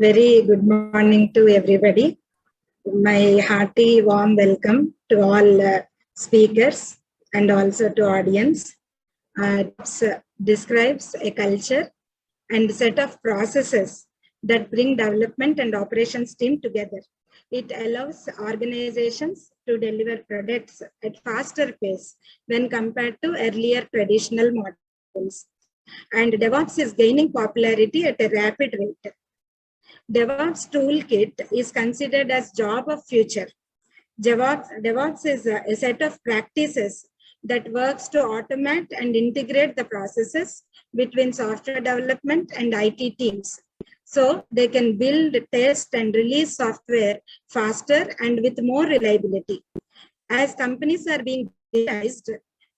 Very good morning to everybody. My hearty warm welcome to all speakers and also to audience. It describes a culture and set of processes that bring development and operations team together. It allows organizations to deliver products at faster pace when compared to earlier traditional models. And DevOps is gaining popularity at a rapid rate. DevOps toolkit is considered as job of future. DevOps is a set of practices that works to automate and integrate the processes between software development and IT teams. So they can build, test, and release software faster and with more reliability. As companies are being digitized,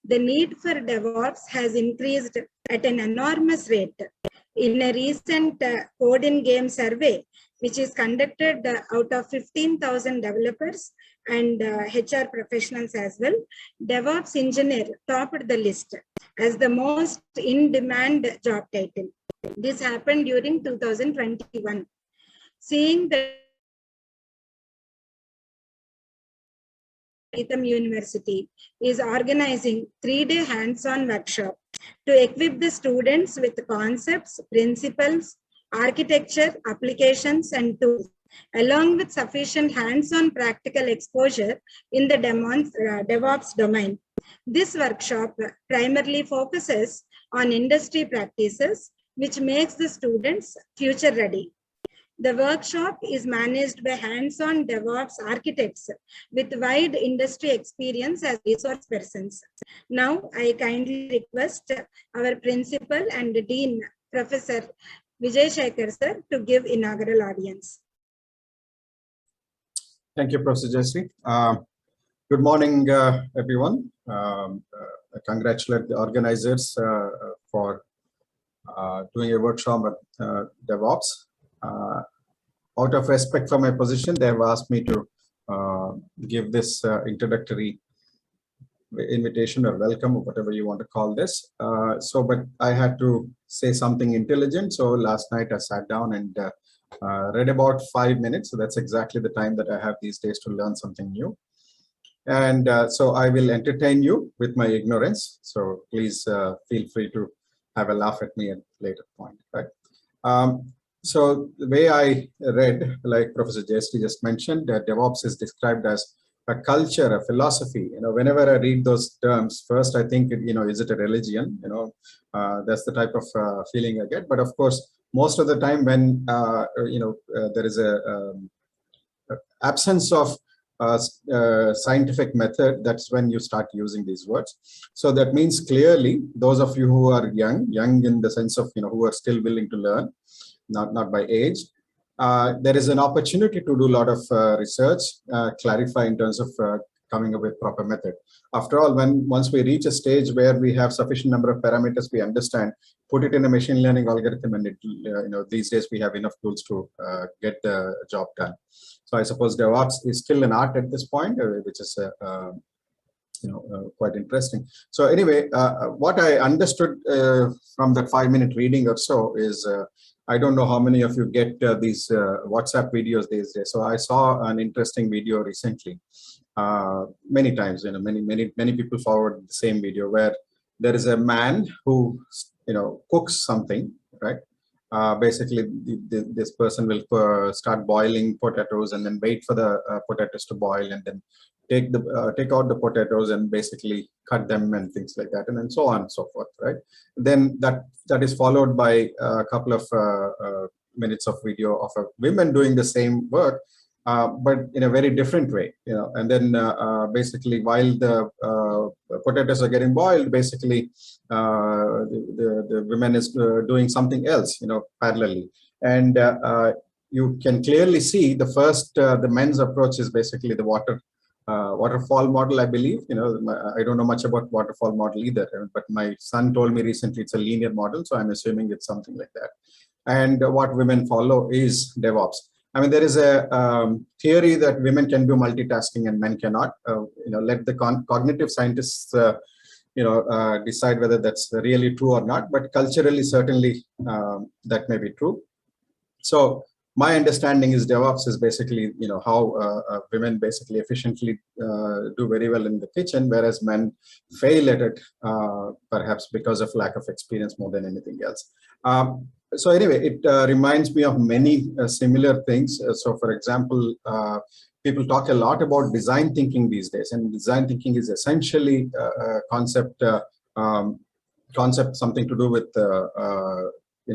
the need for DevOps has increased at an enormous rate. In a recent Code in Game survey, which is conducted out of 15,000 developers and HR professionals as well, DevOps engineer topped the list as the most in-demand job title. This happened during 2021. Seeing the Itham University is organizing 3-day hands-on workshop to equip the students with concepts, principles, architecture, applications, and tools, along with sufficient hands-on practical exposure in the DevOps domain. This workshop primarily focuses on industry practices, which makes the students future-ready. The workshop is managed by hands-on DevOps architects with wide industry experience as resource persons. Now, I kindly request our principal and dean, Professor Vijay Shekhar sir, to give inaugural audience. Thank you, Professor Jayashree. Good morning, everyone. I congratulate the organizers for doing a workshop at DevOps. Out of respect for my position, they have asked me to give this introductory invitation or welcome, or whatever you want to call this. But I had to say something intelligent. So last night I sat down and read about 5 minutes. So that's exactly the time that I have these days to learn something new. And so I will entertain you with my ignorance. So please feel free to have a laugh at me at a later point, right? So the way I read, like Professor Jayashree just mentioned, that DevOps is described as a culture, a philosophy. Whenever I read those terms, first I think, is it a religion? That's the type of feeling I get. But of course, most of the time when there is a absence of scientific method, that's when you start using these words. So that means clearly, those of you who are young in the sense of who are still willing to learn, not by age, there is an opportunity to do a lot of research, clarify in terms of coming up with proper method. After all, once we reach a stage where we have sufficient number of parameters we understand, put it in a machine learning algorithm, and these days we have enough tools to get the job done. So I suppose DevOps is still an art at this point, which is quite interesting. So anyway, what I understood from that 5-minute reading or so is, I don't know how many of you get these WhatsApp videos these days. So I saw an interesting video recently. Many times, many people forward the same video where there is a man who, cooks something, right? Basically, this person will start boiling potatoes and then wait for the potatoes to boil, and then take out the potatoes and basically cut them and things like that, and then so on and so forth, right? Then that is followed by a couple of minutes of video of a women doing the same work, but in a very different way, and then basically while the potatoes are getting boiled, basically the woman is doing something else, parallelly. And you can clearly see the men's approach is basically the waterfall model, I believe. I don't know much about waterfall model either, but my son told me recently it's a linear model, so I'm assuming it's something like that. And what women follow is DevOps. I mean, there is a theory that women can do multitasking and men cannot. Let the cognitive scientists decide whether that's really true or not. But culturally, certainly that may be true. So my understanding is DevOps is basically, how women basically efficiently do very well in the kitchen, whereas men fail at it, perhaps because of lack of experience more than anything else. So anyway, it reminds me of many similar things. So for example, people talk a lot about design thinking these days, and design thinking is essentially a concept, something to do with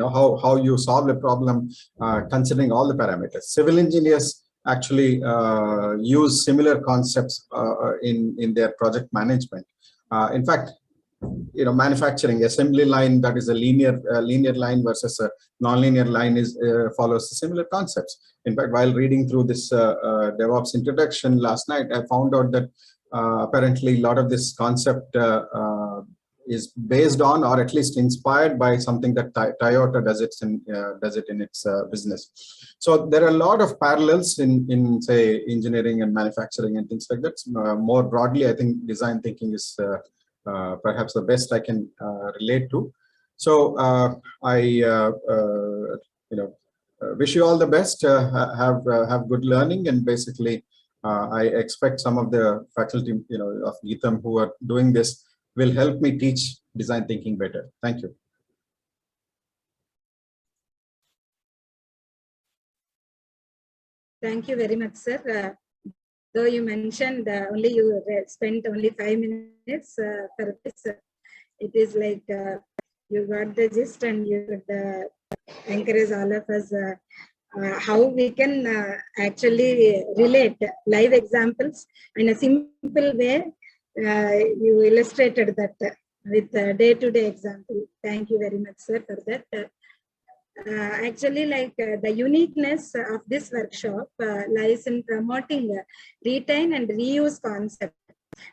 how you solve a problem considering all the parameters. Civil engineers actually use similar concepts in their project management. In fact, manufacturing assembly line, that is a linear line versus a non-linear line, follows similar concepts. In fact, while reading through this DevOps introduction last night, I found out that apparently a lot of this concept is based on, or at least inspired by, something that Toyota does it in its business. So there are a lot of parallels in say engineering and manufacturing and things like that. More broadly, I think design thinking is perhaps the best I can relate to. So I wish you all the best. Have good learning, and basically I expect some of the faculty of Geetham who are doing this will help me teach design thinking better. Thank you. Thank you very much, sir. Though you mentioned only you spent only 5 minutes for this, it is like you got the gist, and you could encourage all of us how we can actually relate live examples in a simple way. You illustrated that with day-to-day example. Thank you very much, sir, for that. Actually, the uniqueness of this workshop lies in promoting retain and reuse concept,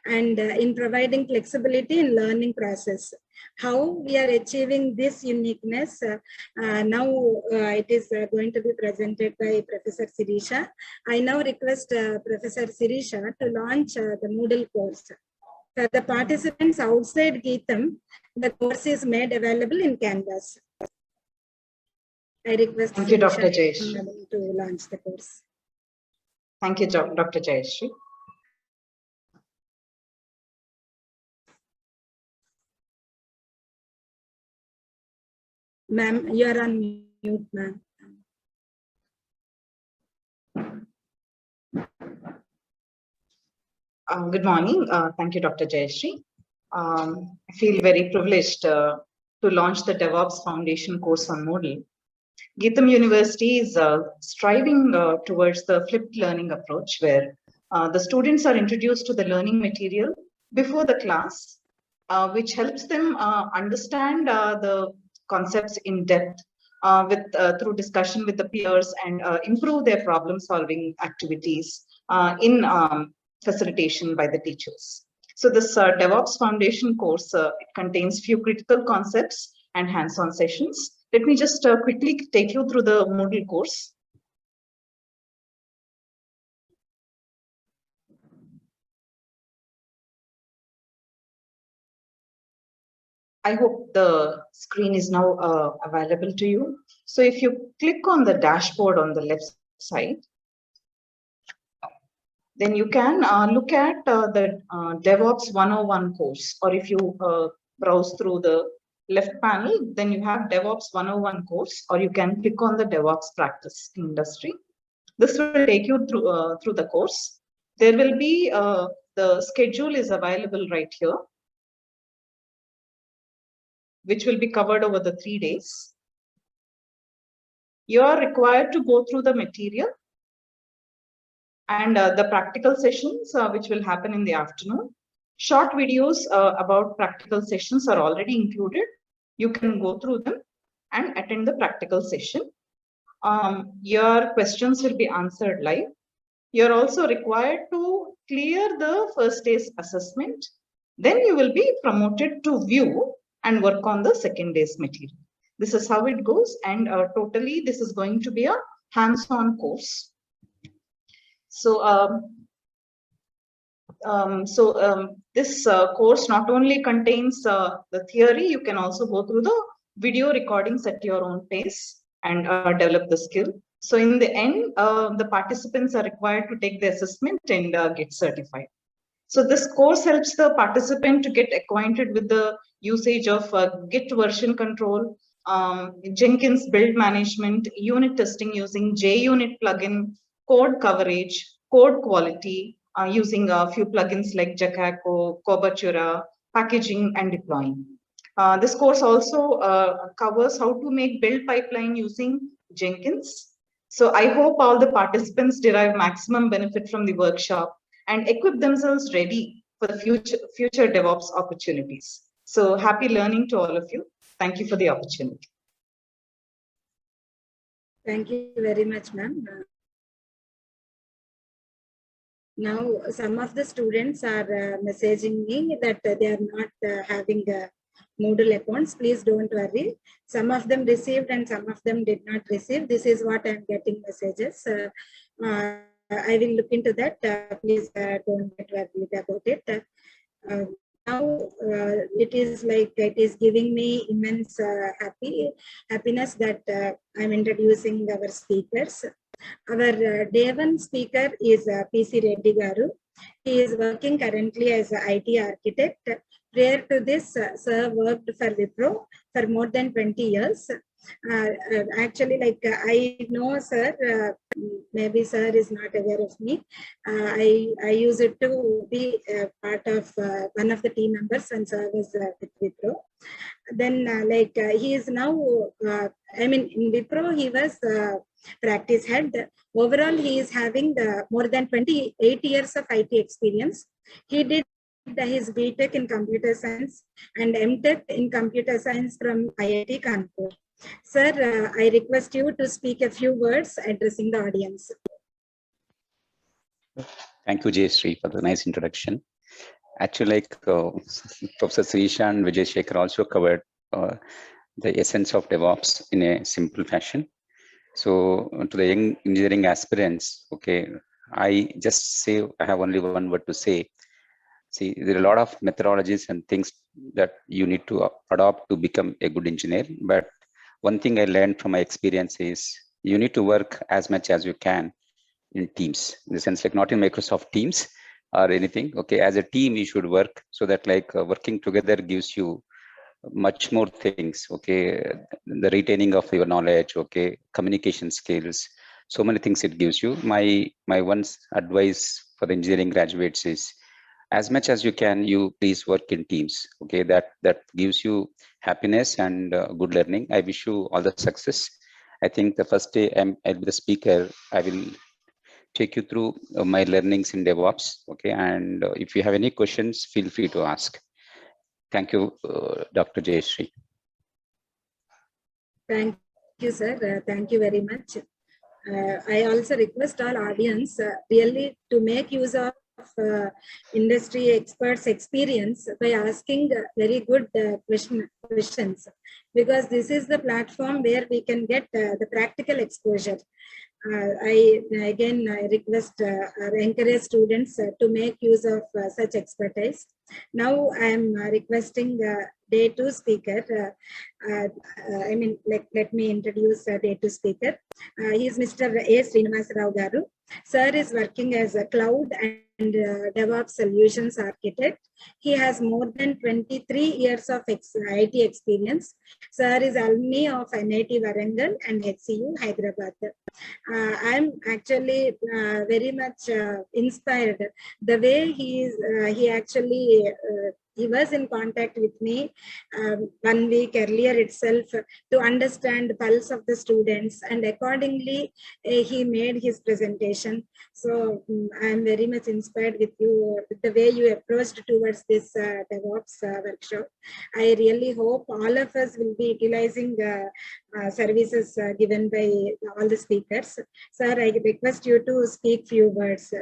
and in providing flexibility in learning process. How we are achieving this uniqueness, now it is going to be presented by Professor Sirisha. I now request Professor Sirisha to launch the Moodle course. For the participants outside Geetham, the course is made available in Canvas. I request Thank you, Dr. Jayashree, to launch the course. Thank you, Dr. Jayashree. Ma'am, you are on mute, ma'am. Good morning. Thank you, Dr. Jayashree. I feel very privileged to launch the DevOps Foundation course on Moodle. Geetham University is striving towards the flipped learning approach, where the students are introduced to the learning material before the class, which helps them understand the concepts in depth through discussion with the peers, and improve their problem-solving activities in facilitation by the teachers. So this DevOps Foundation course, it contains few critical concepts and hands-on sessions. Let me just quickly take you through the Moodle course. I hope the screen is now available to you. So if you click on the dashboard on the left side, then you can look at the DevOps 101 course, or if you browse through the left panel, then you have DevOps 101 course, or you can click on the DevOps practice industry. This will take you through the course. There will be the schedule is available right here, which will be covered over the 3 days. You are required to go through the material and the practical sessions, which will happen in the afternoon. Short videos about practical sessions are already included. You can go through them and attend the practical session. Your questions will be answered live. You're also required to clear the first day's assessment. Then you will be promoted to view and work on the second day's material. This is how it goes, and totally this is going to be a hands-on course. So, this course not only contains the theory, you can also go through the video recordings at your own pace and develop the skill. So in the end, the participants are required to take the assessment and get certified. So this course helps the participant to get acquainted with the usage of Git version control, Jenkins build management, unit testing using JUnit plugin, code coverage, code quality, using a few plugins like Jacaco, Kobatura, packaging and deploying. This course also covers how to make build pipeline using Jenkins. So I hope all the participants derive maximum benefit from the workshop and equip themselves ready for the future DevOps opportunities. So happy learning to all of you. Thank you for the opportunity. Thank you very much, ma'am. Now, some of the students are messaging me that they are not having Moodle accounts. Please don't worry. Some of them received and some of them did not receive. This is what I'm getting messages. I will look into that. Please don't get worried about it. Now it is like it is giving me immense happiness that I'm introducing our speakers. Our day one speaker is PC Reddy Garu. He is working currently as an IT architect. Prior to this, sir worked for Wipro for more than 20 years. Actually, like I know sir, maybe sir is not aware of me. I used it to be part of one of the team members when sir was with Wipro. Then he is now, I mean in Wipro he was practice head. Overall, he is having more than 28 years of IT experience. He did his BTech in computer science and MTech in computer science from IIT Kanpur. Sir, I request you to speak a few words addressing the audience. Thank you, Jayashree, for the nice introduction. Actually, like Professor Srisha and Vijay Shekhar also covered the essence of DevOps in a simple fashion. So to the young engineering aspirants, okay, I just say, I have only one word to say. See, there are a lot of methodologies and things that you need to adopt to become a good engineer. But one thing I learned from my experience is you need to work as much as you can in teams, in the sense like not in Microsoft Teams or anything. Okay, as a team, you should work so that working together gives you much more things. Okay, the retaining of your knowledge, okay, communication skills, so many things it gives you. My one advice for the engineering graduates is, as much as you can, you please work in teams. Okay, that gives you happiness and good learning. I wish you all the success. I think the first day I'll be the speaker. I will take you through my learnings in DevOps. Okay, and if you have any questions, feel free to ask. Thank you, Dr. Jayashree. Thank you, sir. Thank you very much. I also request all audience really to make use of industry experts' experience by asking very good questions, because this is the platform where we can get the practical exposure. I request or encourage students to make use of such expertise. Now I am requesting day two speaker. Let me introduce day two speaker. He is Mr. A. Srinivasa Rao Garu. Sir is working as a cloud and DevOps solutions architect. He has more than 23 years of IT experience. Sir is alumni of NIT Warangal and HCU Hyderabad. I'm actually very much inspired the way he actually he was in contact with me 1 week earlier itself to understand the pulse of the students, and accordingly he made his presentation. So I'm very much inspired with you, with the way you approached towards this DevOps workshop. I really hope all of us will be utilizing services given by all the speakers. Sir, I request you to speak few words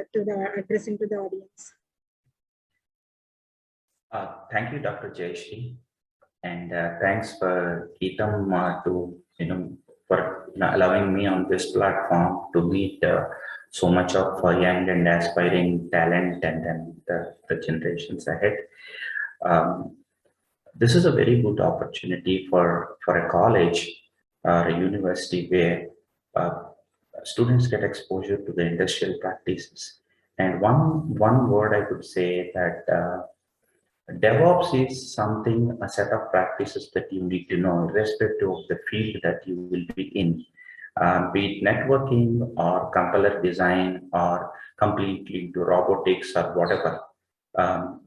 addressing to the audience. Thank you, Dr. Jayashree, and thanks for Geetam for allowing me on this platform to meet so much of young and aspiring talent and then the generations ahead. This is a very good opportunity for a college or a university where students get exposure to the industrial practices. And one word I could say that DevOps is something, a set of practices that you need to know, irrespective of the field that you will be in, be it networking or compiler design or completely to robotics or whatever.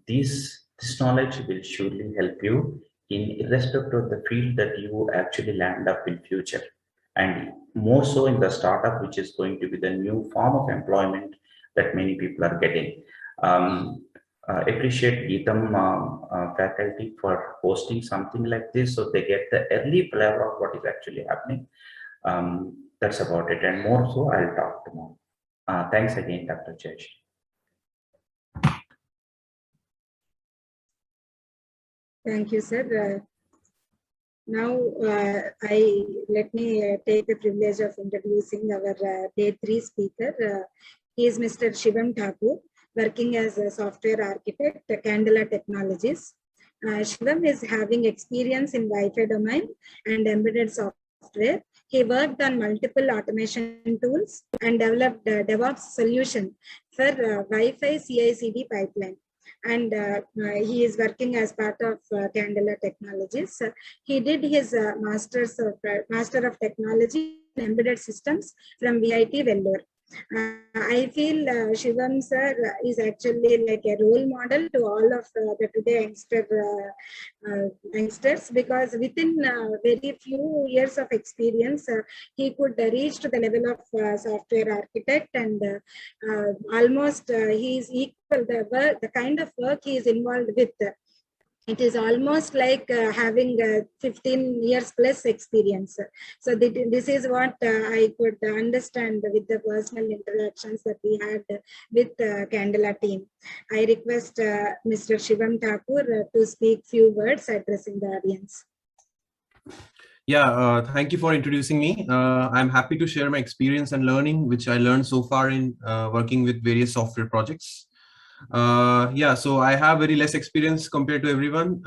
This knowledge will surely help you in irrespective of the field that you actually land up in future, and more so in the startup, which is going to be the new form of employment that many people are getting. Appreciate Geetham faculty for hosting something like this, so they get the early flavor of what is actually happening. That's about it, and more so I'll talk tomorrow. Thanks again, Dr. Jayesh. Thank you, sir. Now, let me take the privilege of introducing our day 3 speaker. He is Mr. Shivam Thakur, working as a software architect at Candela Technologies. Shivam is having experience in Wi-Fi domain and embedded software. He worked on multiple automation tools and developed a DevOps solution for Wi-Fi CI/CD pipeline. And he is working as part of Candela Technologies. He did his Master of Technology in Embedded Systems from VIT Vellore. I feel Shivam sir is actually like a role model to all of the today youngsters, because within very few years of experience, he could reach to the level of software architect, and almost he is equal the kind of work he is involved with. It is almost like having 15 years plus experience. So this is what I could understand with the personal interactions that we had with the Candela team. I request Mr. Shivam Thakur to speak few words addressing the audience. Yeah, thank you for introducing me. I'm happy to share my experience and learning, which I learned so far in working with various software projects. Yeah, so I have very less experience compared to everyone,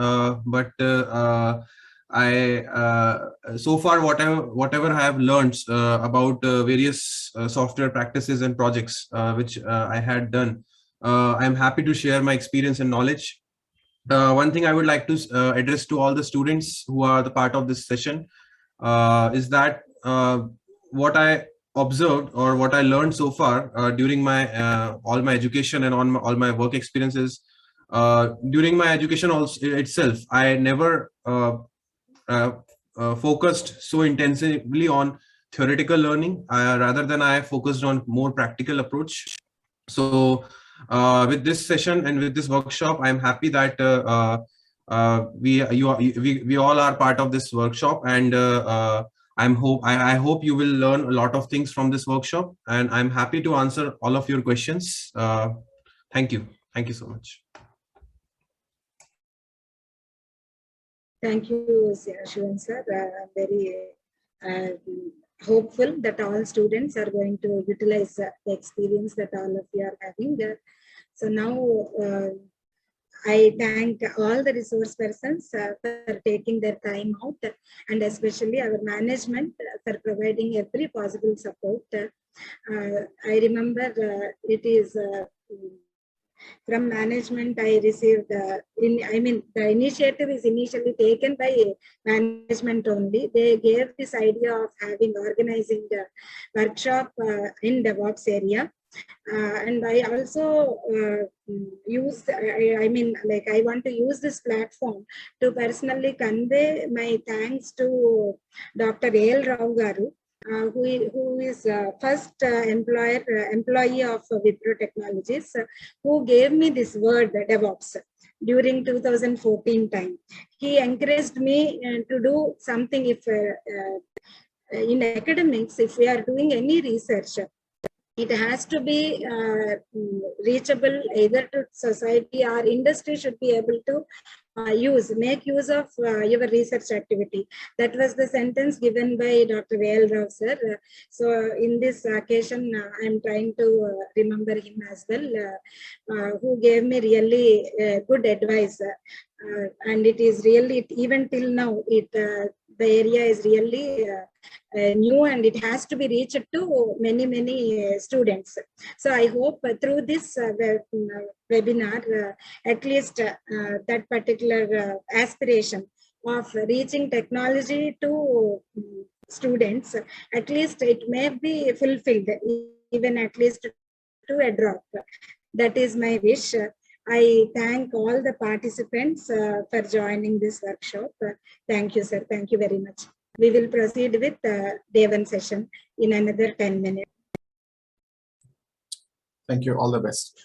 but so far whatever I have learned about various software practices and projects which I had done, I'm happy to share my experience and knowledge. One thing I would like to address to all the students who are the part of this session is that what I observed or what I learned so far during my all my education and all my work experiences. During my education also itself, I never focused so intensively on theoretical learning, rather than I focused on more practical approach. So with this session and with this workshop, I'm happy that we all are part of this workshop, and I hope you will learn a lot of things from this workshop, and I'm happy to answer all of your questions. Thank you. Thank you so much. Thank you, Shivam sir. I'm very hopeful that all students are going to utilize the experience that all of you are having. So now I thank all the resource persons for taking their time out, and especially our management for providing every possible support. I remember it is from management I received, the initiative is initially taken by management only. They gave this idea of organizing the workshop in DevOps area. And I also I want to use this platform to personally convey my thanks to Dr. A.L. Rao Garu, who is first employee of Wipro Technologies, who gave me this word DevOps during 2014 time. He encouraged me to do something. If in academics, if we are doing any research, it has to be reachable either to society or industry should be able to make use of your research activity. That was the sentence given by Dr. A.L. Rao sir. So in this occasion, I'm trying to remember him as well, who gave me really good advice. And it is really, even till now, the area is really new and it has to be reached to many, many students. So I hope through this webinar, at least that particular aspiration of reaching technology to students, at least it may be fulfilled, even at least to a drop. That is my wish. I thank all the participants for joining this workshop. Thank you, sir. Thank you very much. We will proceed with day one session in another 10 minutes. Thank you. All the best.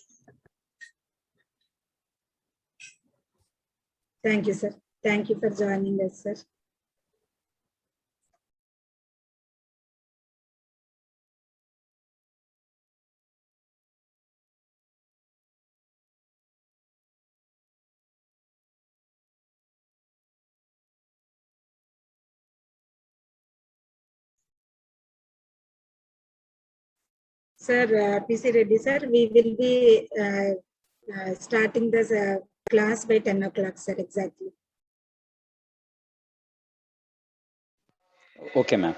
Thank you, sir. Thank you for joining us, sir. Sir, PC Reddy, sir, we will be starting this class by 10 o'clock, sir, exactly. Okay, ma'am.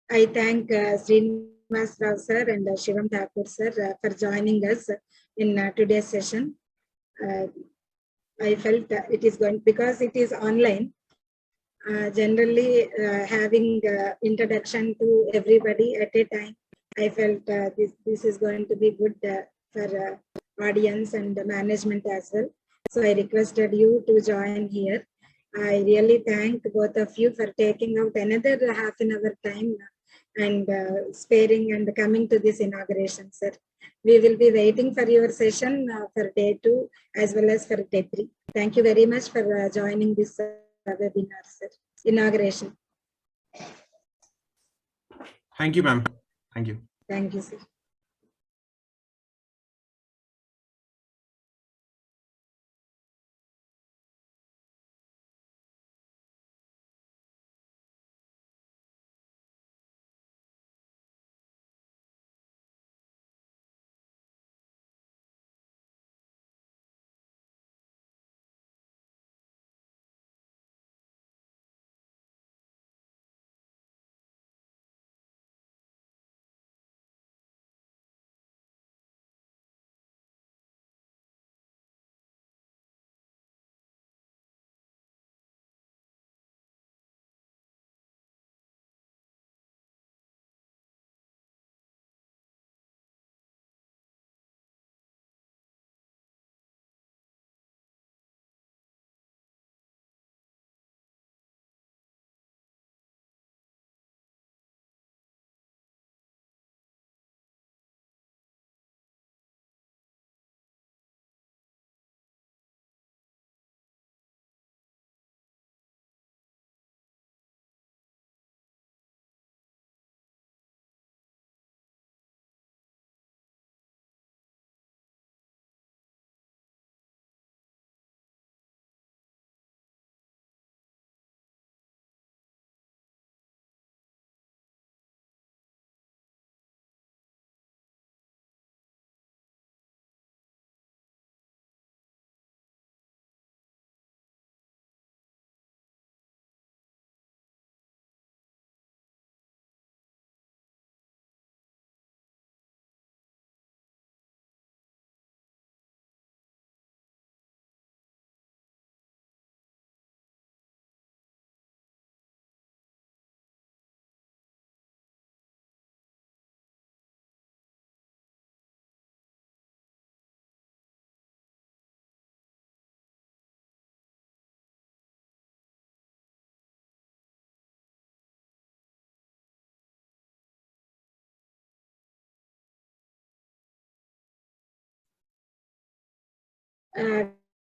I thank Srinivas Rao sir and Shivam Thakur sir for joining us in today's session. I felt it is going, because it is online, generally having introduction to everybody at a time. I felt this is going to be good for audience and management as well. So I requested you to join here. I really thank both of you for taking out another half an hour time and sparing and coming to this inauguration, sir. We will be waiting for your session for day 2 as well as for day 3. Thank you very much for joining this webinar, sir. Inauguration. Thank you, ma'am. Thank you. Thank you, sir.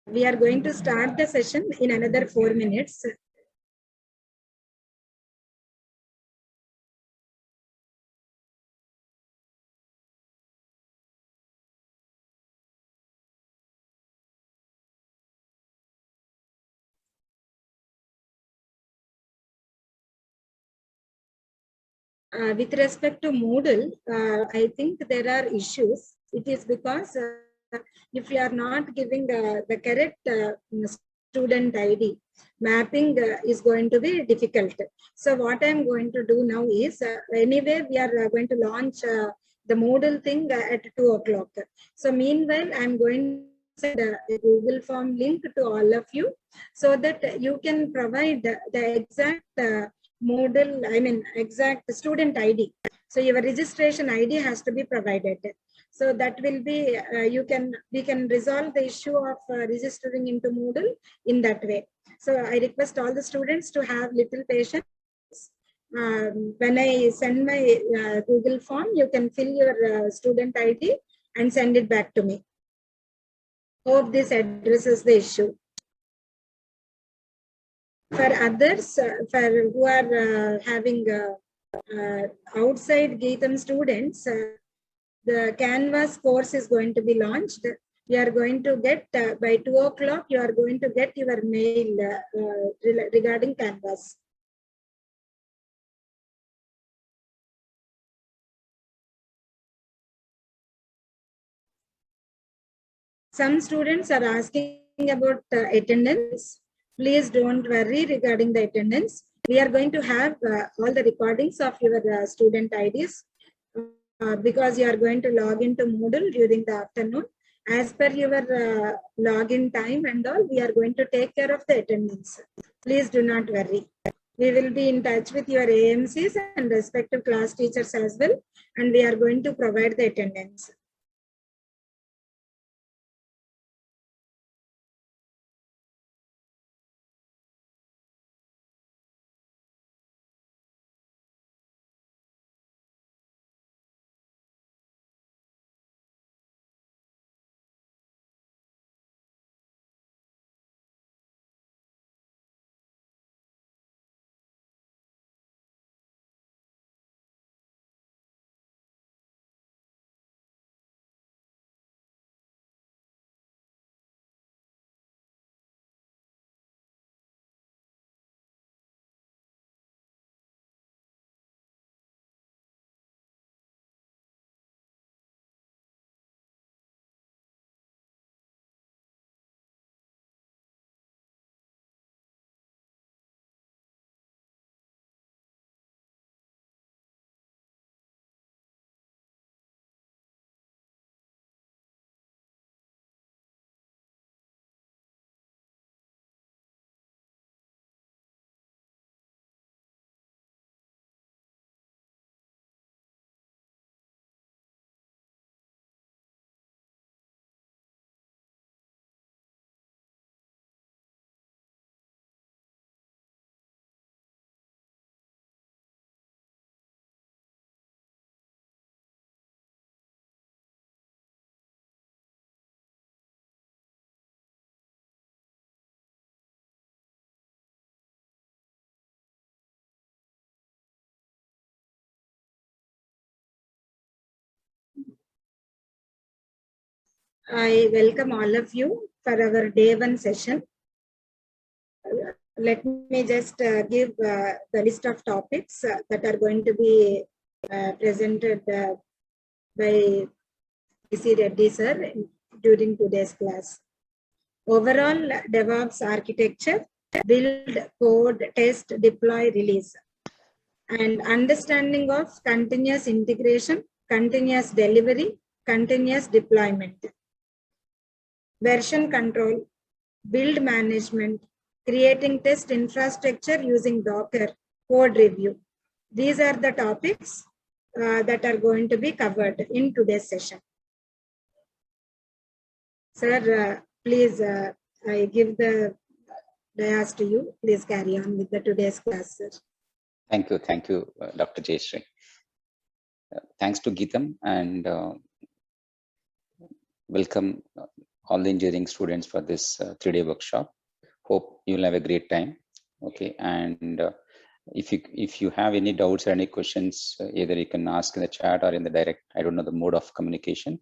We are going to start the session in another 4 minutes. With respect to Moodle, I think there are issues. It is because if you are not giving the correct student ID, mapping is going to be difficult. So what I'm going to do now is, anyway, we are going to launch the Moodle thing at 2 o'clock. So meanwhile, I'm going to send a Google Form link to all of you so that you can provide the exact Moodle, I mean, exact student ID. So your registration ID has to be provided. So that will be, we can resolve the issue of registering into Moodle in that way. So I request all the students to have little patience. When I send my Google form, you can fill your student ID and send it back to me. Hope this addresses the issue. For others, for who are having outside Geetham students, the Canvas course is going to be launched. You are going to get, by 2 o'clock, you are going to get your mail regarding Canvas. Some students are asking about attendance. Please don't worry regarding the attendance. We are going to have all the recordings of your student IDs because you are going to log into Moodle during the afternoon. As per your login time and all, we are going to take care of the attendance. Please do not worry. We will be in touch with your AMCs and respective class teachers as well, and we are going to provide the attendance. I welcome all of you for our day 1 session. Let me just give the list of topics that are going to be presented by PC Reddy sir during today's class. Overall DevOps architecture, build, code, test, deploy, release, and understanding of continuous integration, continuous delivery, continuous deployment, version control, build management, creating test infrastructure using Docker, code review. These are the topics that are going to be covered in today's session. Sir, please, I give the dais to you. Please carry on with the today's class, sir. Thank you, Dr. Jayashree. Thanks to Geetham and welcome all the engineering students for this 3-day workshop. Hope you'll have a great time. Okay, and if you have any doubts or any questions, either you can ask in the chat or in the direct. I don't know the mode of communication,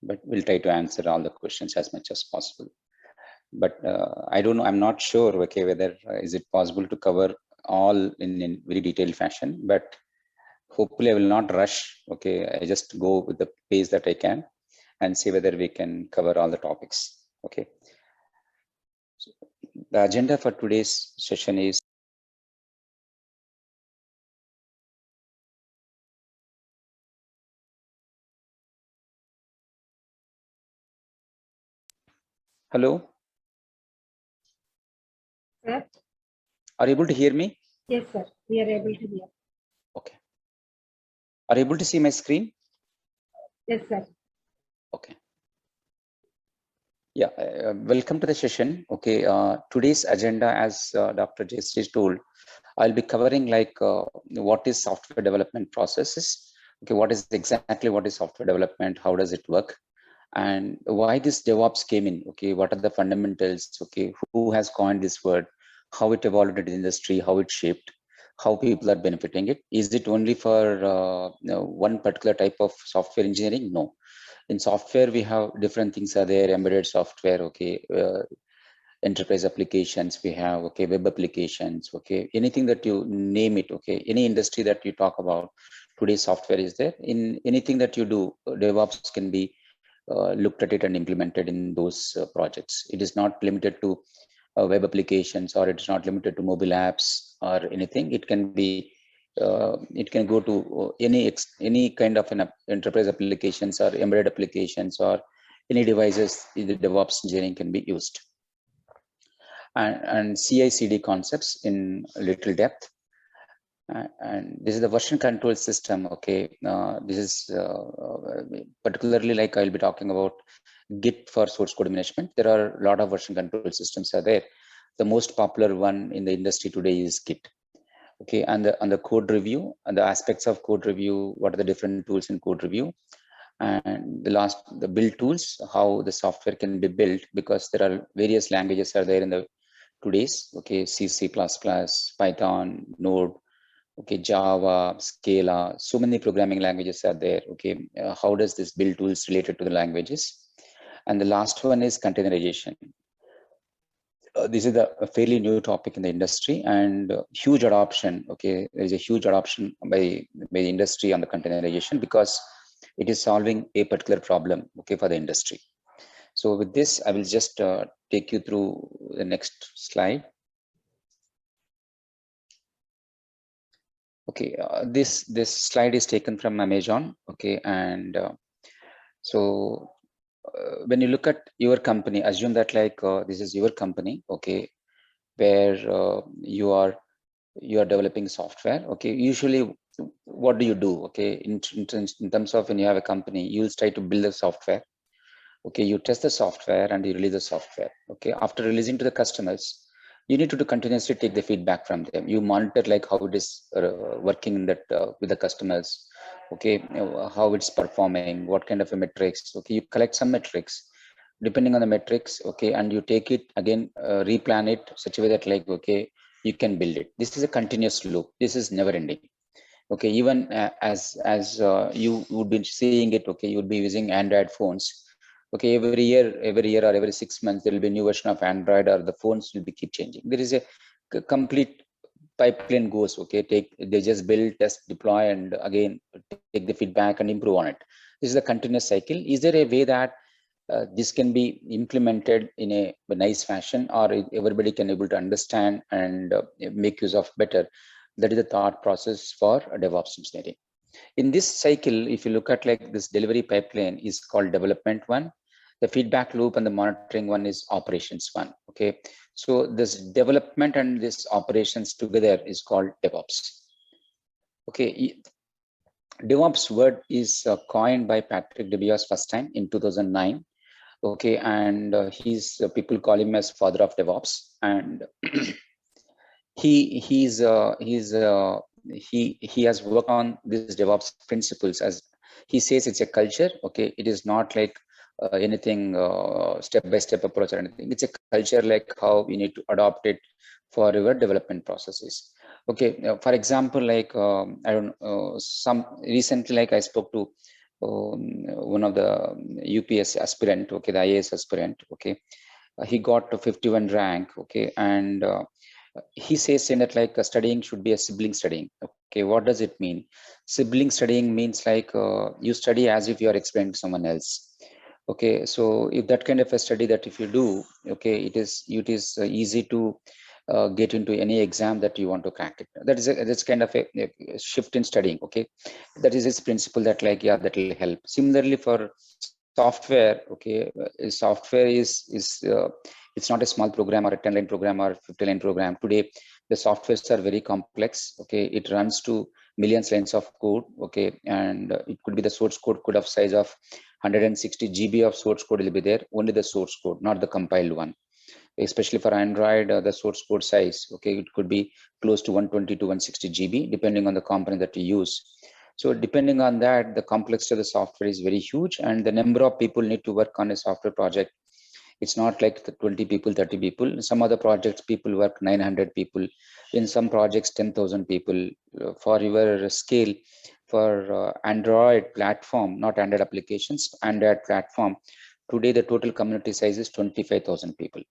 but we'll try to answer all the questions as much as possible. But I don't know, I'm not sure, okay, whether is it possible to cover all in very detailed fashion, but hopefully I will not rush. Okay, I just go with the pace that I can and see whether we can cover all the topics. Okay. So the agenda for today's session is hello. Sir? Are you able to hear me? Yes, sir. We are able to hear. Okay. Are you able to see my screen? Yes, sir. Okay. Yeah, welcome to the session. Okay, today's agenda, as Dr. Jayashree told, I'll be covering like what is software development processes. Okay, what is software development? How does it work? And why this DevOps came in? Okay, what are the fundamentals? Okay, who has coined this word? How it evolved in the industry? How it shaped? How people are benefiting it? Is it only for one particular type of software engineering? No. In software, we have different things are there. Embedded software. Okay. Enterprise applications we have, okay, web applications, okay, anything that you name it, okay, any industry that you talk about, today's software is there. In anything that you do, DevOps can be looked at it and implemented in those projects. It is not limited to web applications, or it's not limited to mobile apps or anything. It can be it can go to any kind of an enterprise applications or embedded applications or any devices. The DevOps engineering can be used. And CI/CD concepts in little depth. And this is the version control system. Okay, this is particularly like I'll be talking about Git for source code management. There are a lot of version control systems are there. The most popular one in the industry today is Git. Okay, and the code review and the aspects of code review. What are the different tools in code review? And the build tools, how the software can be built, because there are various languages are there in the today's, okay, C++, Python, Node, okay, Java, Scala, so many programming languages are there. Okay, how does this build tools related to the languages? And the last one is containerization. This is a fairly new topic in the industry, and huge adoption. Okay, there is a huge adoption by the industry on the containerization, because it is solving a particular problem, okay, for the industry. So with this, I will just take you through the next slide. Okay, this slide is taken from Amazon. Okay, and so when you look at your company, assume that like this is your company. Okay, where you are developing software. Okay, usually what do you do? Okay, in terms of when you have a company, you'll try to build a software. Okay, you test the software and you release the software. Okay, after releasing to the customers, you need to continuously take the feedback from them. You monitor like how it is working in that with the customers. Okay, how it's performing, what kind of a metrics. Okay, you collect some metrics. Depending on the metrics, okay, and you take it again, replan it such a way that like, okay, you can build it. This is a continuous loop. This is never ending. Okay, even as you would be seeing it. Okay, you would be using Android phones. Okay, every year or every 6 months, there will be a new version of Android, or the phones will be keep changing. There is a complete pipeline goes. Okay, they just build, test, deploy, and again take the feedback and improve on it. This is a continuous cycle. Is there a way that this can be implemented in a nice fashion, or everybody can able to understand and make use of better? That is the thought process for DevOps engineering. In this cycle, if you look at like this delivery pipeline is called development one, the feedback loop and the monitoring one is operations one. Okay, so this development and this operations together is called DevOps. Okay, DevOps word is coined by Patrick DeBois first time in 2009. Okay, and he's people call him as father of DevOps, and he has worked on these DevOps principles. As he says, it's a culture. Okay, it is not like anything step-by-step approach or anything. It's a culture, like how we need to adopt it for our development processes. Okay, for example, like I don't some recently, like I spoke to one of the UPS aspirant. Okay, the IAS aspirant. Okay, he got to 51 rank. Okay, and he says in that like studying should be a sibling studying. Okay, what does it mean? Sibling studying means like you study as if you are explaining to someone else. Okay, so if that kind of a study that if you do, okay, it is easy to get into any exam that you want to crack it. That's kind of a shift in studying. Okay, that is its principle that like, yeah, that will help. Similarly for software, okay, software is it's not a small program or a 10-line program or 50-line program. Today the softwares are very complex. Okay, it runs to millions lines of code. Okay, and it could be the source code could have size of 160 GB of source code will be there, only the source code, not the compiled one. Especially for Android, the source code size, okay, it could be close to 120 to 160 GB, depending on the component that you use. So depending on that, the complexity of the software is very huge, and the number of people need to work on a software project, it's not like the 20 people, 30 people. Some other projects, people work 900 people. In some projects, 10,000 people. For your scale, for Android platform, not Android applications, Android platform, today the total community size is 25,000 people.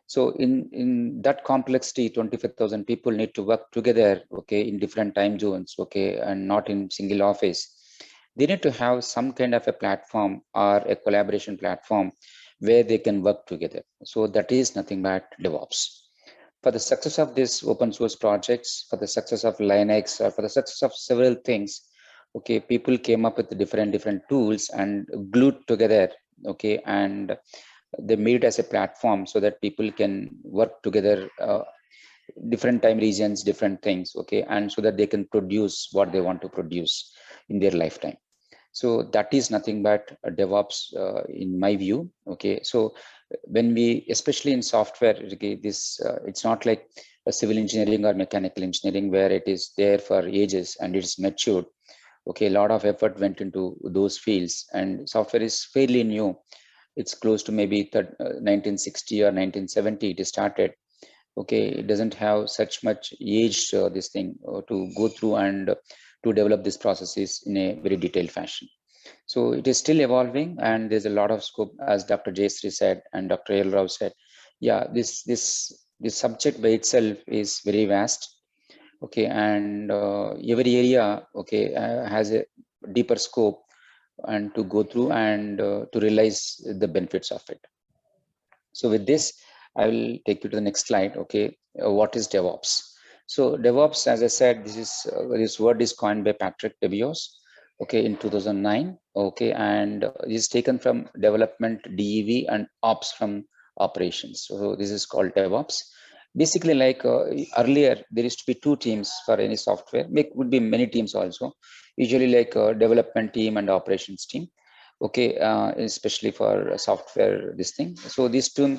So in that complexity, 25,000 people need to work together, okay, in different time zones, okay, and not in single office. They need to have some kind of a platform or a collaboration platform where they can work together. So that is nothing but DevOps. For the success of these open source projects, for the success of Linux, or for the success of several things, okay, people came up with different tools and glued together, okay, and they made it as a platform so that people can work together, different time regions, different things, okay, and so that they can produce what they want to produce in their lifetime. So that is nothing but a DevOps in my view. Okay, so when we, especially in software, okay, this it's not like a civil engineering or mechanical engineering where it is there for ages and it's matured. Okay, a lot of effort went into those fields, and software is fairly new. It's close to maybe 1960 or 1970 it started. Okay, it doesn't have such much age this thing to go through and to develop these processes in a very detailed fashion. So it is still evolving, and there's a lot of scope, as Dr. Jayashree said and Dr. El Rao said. Yeah, this subject by itself is very vast. Okay, and every area, okay, has a deeper scope and to go through and to realize the benefits of it. So with this, I will take you to the next slide. Okay, what is DevOps? So DevOps, as I said, this word is coined by Patrick DeVos, okay, in 2009. Okay, and it is taken from development, DEV, and ops from operations. So this is called DevOps. Basically, like earlier, there used to be two teams for any software. Would be many teams also. Usually, like development team and operations team. Okay, especially for software, this thing. So these two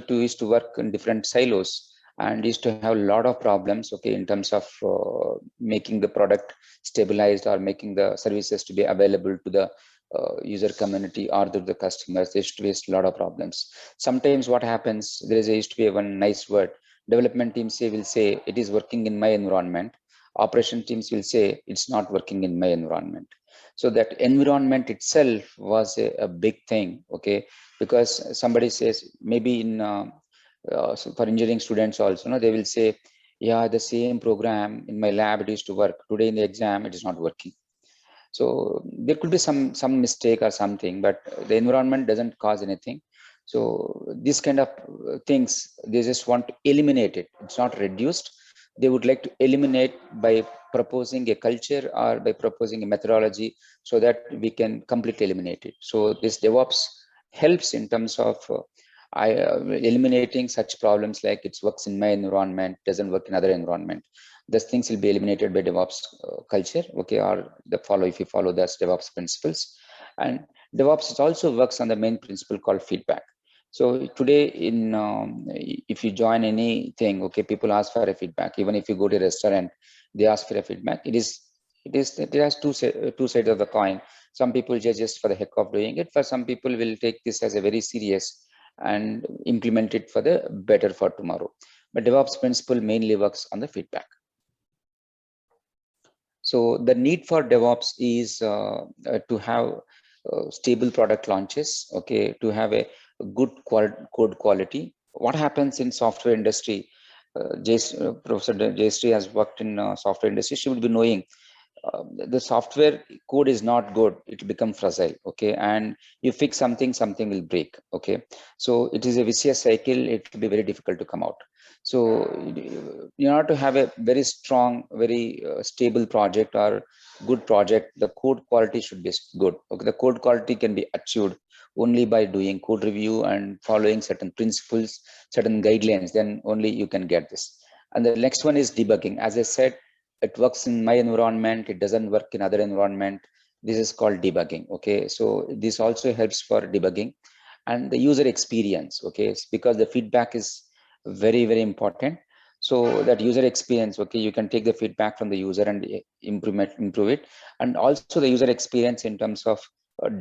used to work in different silos and used to have a lot of problems, okay, in terms of making the product stabilized or making the services to be available to the user community or to the customers. There used to be a lot of problems. Sometimes what happens, used to be one nice word. Development teams will say it is working in my environment. Operation teams will say it's not working in my environment. So that environment itself was a big thing, okay, because somebody says maybe in so for engineering students also, no, they will say, yeah, the same program in my lab it used to work. Today in the exam it is not working. So there could be some mistake or something, but the environment doesn't cause anything. So this kind of things, they just want to eliminate it. It's not reduced. They would like to eliminate by proposing a culture or by proposing a methodology so that we can completely eliminate it. So this DevOps helps in terms of eliminating such problems like it works in my environment, doesn't work in other environment. These things will be eliminated by DevOps culture, okay, or if you follow those DevOps principles. And DevOps also works on the main principle called feedback. So today, if you join anything, okay, people ask for a feedback. Even if you go to a restaurant, they ask for a feedback. It has two sides of the coin. Some people just for the heck of doing it. For some people, will take this as a very serious and implement it for the better for tomorrow. But DevOps principle mainly works on the feedback. So the need for DevOps is to have stable product launches, okay, to have a good code quality. What happens in software industry, Professor Jayashree has worked in software industry. She would be knowing the software code is not good, it will become fragile. Okay, and you fix something, something will break. Okay, so it is a vicious cycle. It will be very difficult to come out. So in order to have a very strong, very stable project or good project, the code quality should be good. Okay, the code quality can be achieved only by doing code review and following certain principles, certain guidelines. Then only you can get this. And the next one is debugging. As I said, it works in my environment, it doesn't work in other environment. This is called debugging. Okay, so this also helps for debugging. And the user experience, okay, it's because the feedback is very, very important. So that user experience, okay, you can take the feedback from the user and improve it. And also the user experience in terms of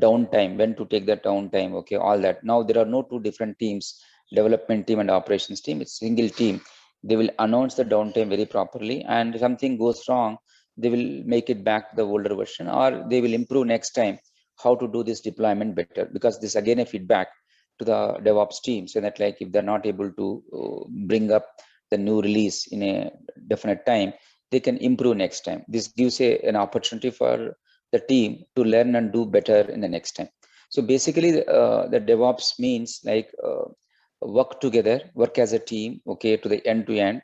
downtime, when to take the downtime, okay, all that. Now there are no two different teams, development team and operations team, it's single team. They will announce the downtime very properly, and if something goes wrong, they will make it back to the older version, or they will improve next time how to do this deployment better, because this again a feedback to the DevOps team, so that like if they're not able to bring up the new release in a definite time, they can improve next time. This gives an opportunity for the team to learn and do better in the next time. So basically the DevOps means like work together, work as a team, okay, to the end to end,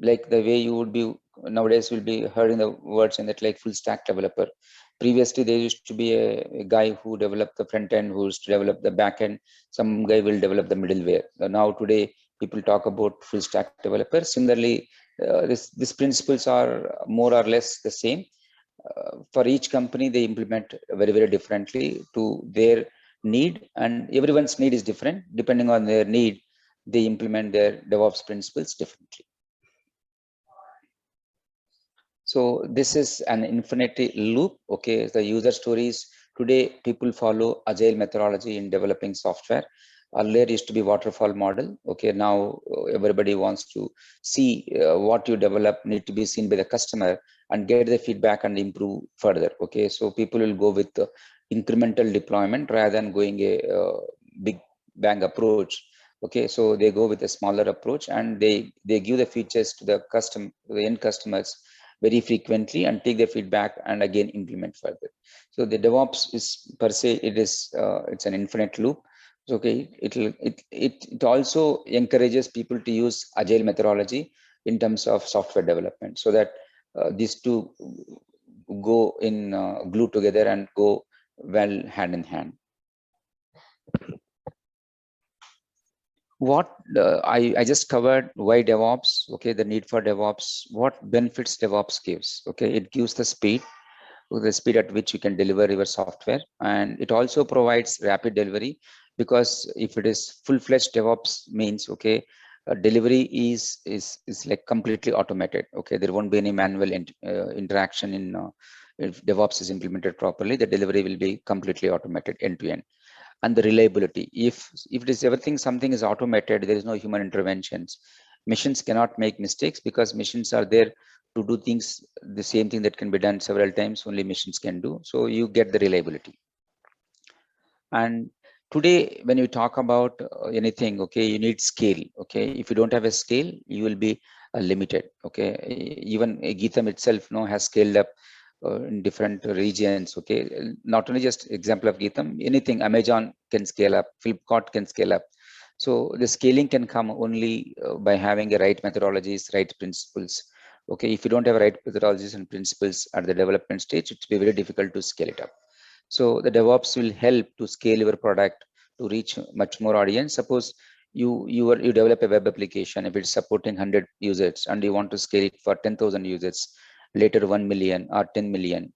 like the way you would be nowadays will be heard in the words and that like full stack developer. Previously there used to be a guy who developed the front end, who used to develop the back end, some guy will develop the middleware. Now today people talk about full stack developer. Similarly, these principles are more or less the same. For each company they implement very, very differently to their need, and everyone's need is different. Depending on their need, they implement their DevOps principles differently. So this is an infinity loop. Okay, the user stories. Today people follow agile methodology in developing software. Earlier used to be waterfall model. Okay, now everybody wants to see what you develop need to be seen by the customer and get the feedback and improve further. Okay, so people will go with the incremental deployment rather than going a big bang approach. Okay, so they go with a smaller approach, and they give the features to the end customers very frequently and take the feedback and again implement further. So the DevOps is per se, it's an infinite loop. Okay, it also encourages people to use agile methodology in terms of software development, so that these two go in glue together and go well hand in hand. What I just covered why DevOps, okay, the need for DevOps, what benefits DevOps gives. Okay, it gives the speed at which you can deliver your software, and it also provides rapid delivery, because if it is full-fledged DevOps means, okay, delivery is like completely automated. Okay, there won't be any manual interaction in if DevOps is implemented properly, the delivery will be completely automated end to end. And the reliability, if it is something is automated, there is no human interventions. Machines cannot make mistakes, because machines are there to do things, the same thing that can be done several times, only machines can do. So you get the reliability. And today when you talk about anything, okay, you need scale. Okay, if you don't have a scale, you will be limited. Okay, even Geetham itself has scaled up in different regions. Okay, not only just example of Geetham, anything, Amazon can scale up, Flipkart can scale up. So the scaling can come only by having a right methodologies, right principles. Okay, if you don't have right methodologies and principles at the development stage, it's be very difficult to scale it up. So the DevOps will help to scale your product to reach much more audience. Suppose you develop a web application, if it's supporting 100 users and you want to scale it for 10,000 users, later 1 million or 10 million,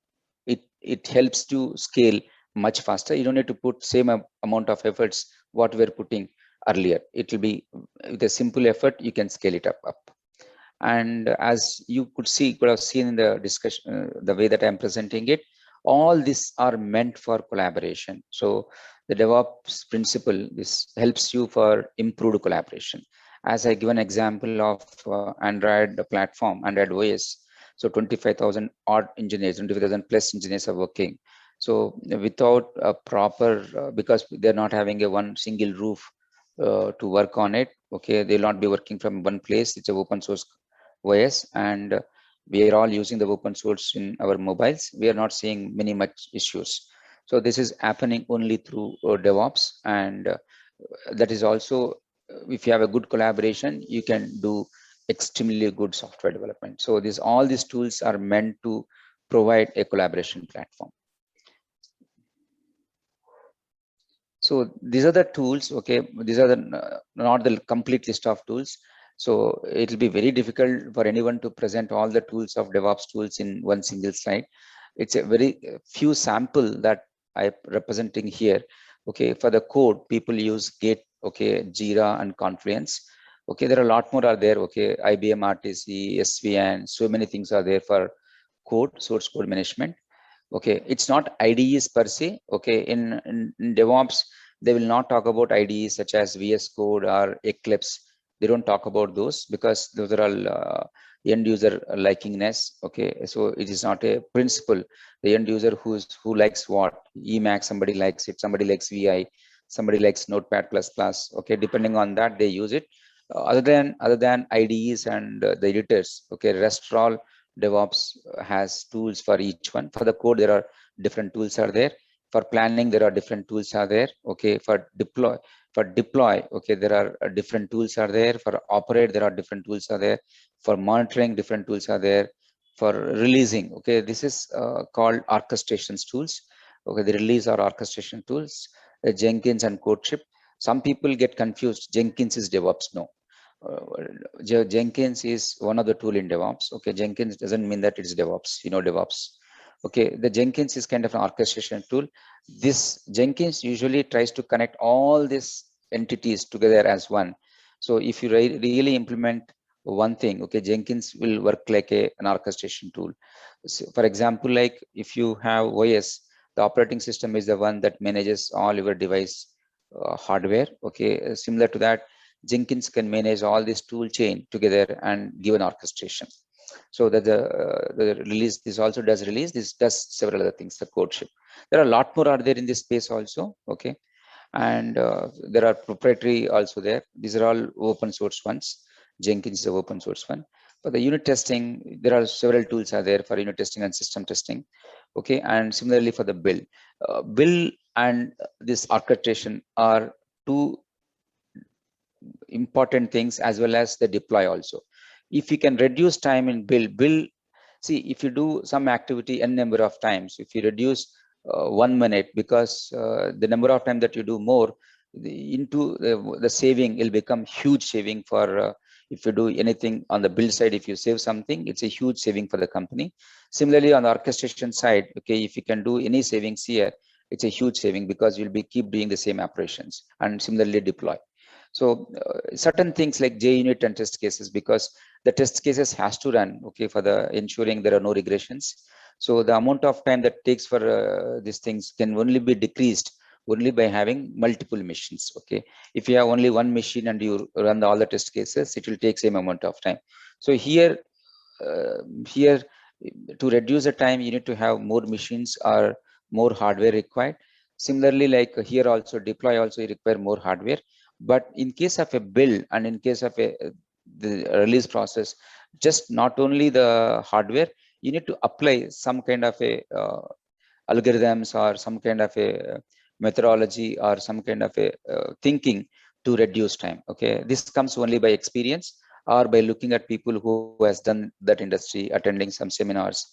it helps to scale much faster. You don't need to put same amount of efforts what we're putting earlier. It will be with a simple effort, you can scale it up. And as you could have seen in the discussion, the way that I'm presenting it, all these are meant for collaboration. So the DevOps principle, this helps you for improved collaboration. As I give an example of Android platform, Android OS, so 25,000 odd engineers, 25,000 plus engineers are working. So without a proper, because they're not having a one single roof to work on it. Okay, they'll not be working from one place. It's a open source OS, and we are all using the open source in our mobiles. We are not seeing many much issues. So this is happening only through DevOps, and that is also, if you have a good collaboration, you can do extremely good software development. So all these tools are meant to provide a collaboration platform. So these are the tools. Okay, these are the not the complete list of tools. So it will be very difficult for anyone to present all the tools of DevOps tools in one single slide. It's a very few sample that I'm representing here. Okay, for the code, people use Git, okay, Jira, and Confluence. Okay, there are a lot more are there. Okay, IBM RTC, SVN, so many things are there for code, source code management. Okay, it's not IDEs per se. Okay, in DevOps, they will not talk about IDEs such as VS Code or Eclipse. They don't talk about those because those are all end user likingness. Okay, so it is not a principle. The end user who likes what, Emacs, somebody likes it, somebody likes VI, somebody likes Notepad++. Okay, depending on that, they use it. Other than IDEs and the editors. Okay, rest all DevOps has tools for each one. For the code, there are different tools are there. For planning, there are different tools are there. Okay, for deploy, okay, there are different tools are there. For operate, there are different tools are there. For monitoring, different tools are there. For releasing, okay, this is called orchestrations tools. Okay, the release or orchestration tools, Jenkins and CodeShip. Some people get confused. Jenkins is DevOps. No. Jenkins is one of the tool in DevOps. Okay, Jenkins doesn't mean that it's DevOps. You know DevOps. Okay, the Jenkins is kind of an orchestration tool. This Jenkins usually tries to connect all these entities together as one. So if you really implement one thing, okay, Jenkins will work like an orchestration tool. So for example, like if you have OS, the operating system is the one that manages all your device hardware. Okay, similar to that, Jenkins can manage all this tool chain together and give an orchestration. So that the release, this also does release, this does several other things, the CodeShip. There are a lot more are there in this space also. Okay, and there are proprietary also there. These are all open source ones. Jenkins is an open source one. For the unit testing, there are several tools are there for unit testing and system testing. Okay, and similarly for the build, build and this orchestration are two important things, as well as the deploy also. If you can reduce time in build, see, if you do some activity n number of times, if you reduce 1 minute, because the number of time that you do more, into the saving will become huge saving for if you do anything on the build side. If you save something, it's a huge saving for the company. Similarly, on the orchestration side, okay, if you can do any savings here, it's a huge saving because you'll be keep doing the same operations. And similarly deploy. So certain things like JUnit and test cases, because the test cases has to run, okay, for the ensuring there are no regressions. So the amount of time that takes for these things can only be decreased only by having multiple machines. Okay, if you have only one machine and you run all the test cases, it will take same amount of time. So here to reduce the time, you need to have more machines or more hardware required. Similarly, like here also deploy also require more hardware. But in case of a build and in case of the release process, just not only the hardware, you need to apply some kind of a algorithms or some kind of a methodology or some kind of a thinking to reduce time. Okay, this comes only by experience or by looking at people who has done that industry, attending some seminars,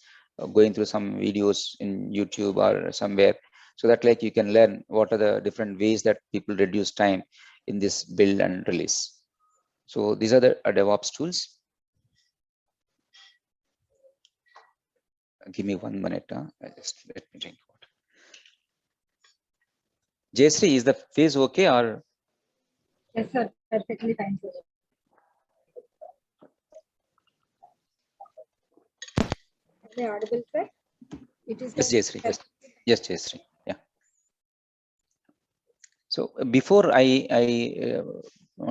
going through some videos in YouTube or somewhere, so that like you can learn what are the different ways that people reduce time in this build and release. So these are the DevOps tools. Give me 1 minute. Just let me drink water. Jayashree, is the phase okay or? Yes, sir. Perfectly fine, sir. Are they audible, sir? It is Yes, Jayashree. Yes, Jayashree. Yeah. So before I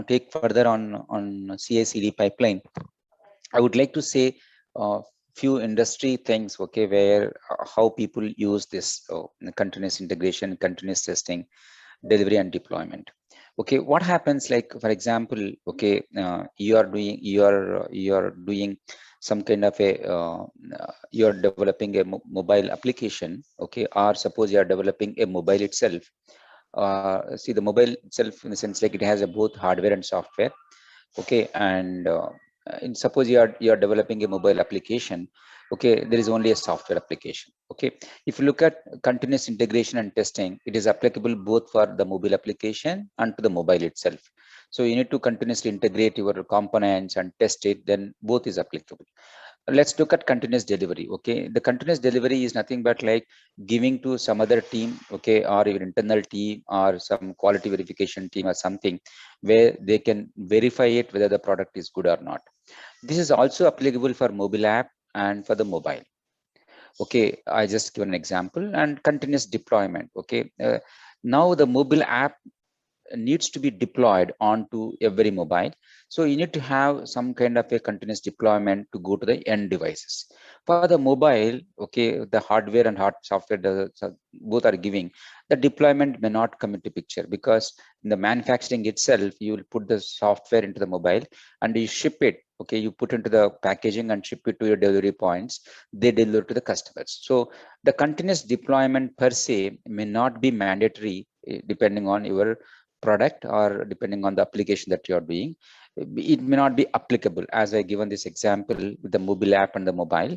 take further on CI/CD pipeline, I would like to say few industry things, okay, where how people use this continuous integration, continuous testing, delivery and deployment. Okay, what happens, like for example, okay, you are doing some kind of a you are developing a mobile application, okay, or suppose you are developing a mobile itself. See, the mobile itself, in the sense like it has a both hardware and software, okay, and suppose you are developing a mobile application, okay, there is only a software application, okay. If you look at continuous integration and testing, it is applicable both for the mobile application and to the mobile itself. So you need to continuously integrate your components and test it, then both is applicable. Let's look at continuous delivery. Okay, the continuous delivery is nothing but like giving to some other team, okay, or your internal team or some quality verification team or something, where they can verify it whether the product is good or not. This is also applicable for mobile app and for the mobile. Okay, I just give an example. And continuous deployment. Okay, now the mobile app needs to be deployed onto every mobile. So you need to have some kind of a continuous deployment to go to the end devices. For the mobile, okay, the hardware and software, both are giving, the deployment may not come into picture, because in the manufacturing itself, you will put the software into the mobile and you ship it. Okay, you put into the packaging and ship it to your delivery points. They deliver to the customers. So the continuous deployment per se may not be mandatory, depending on your product or depending on the application that you're doing. It may not be applicable, as I given this example with the mobile app and the mobile.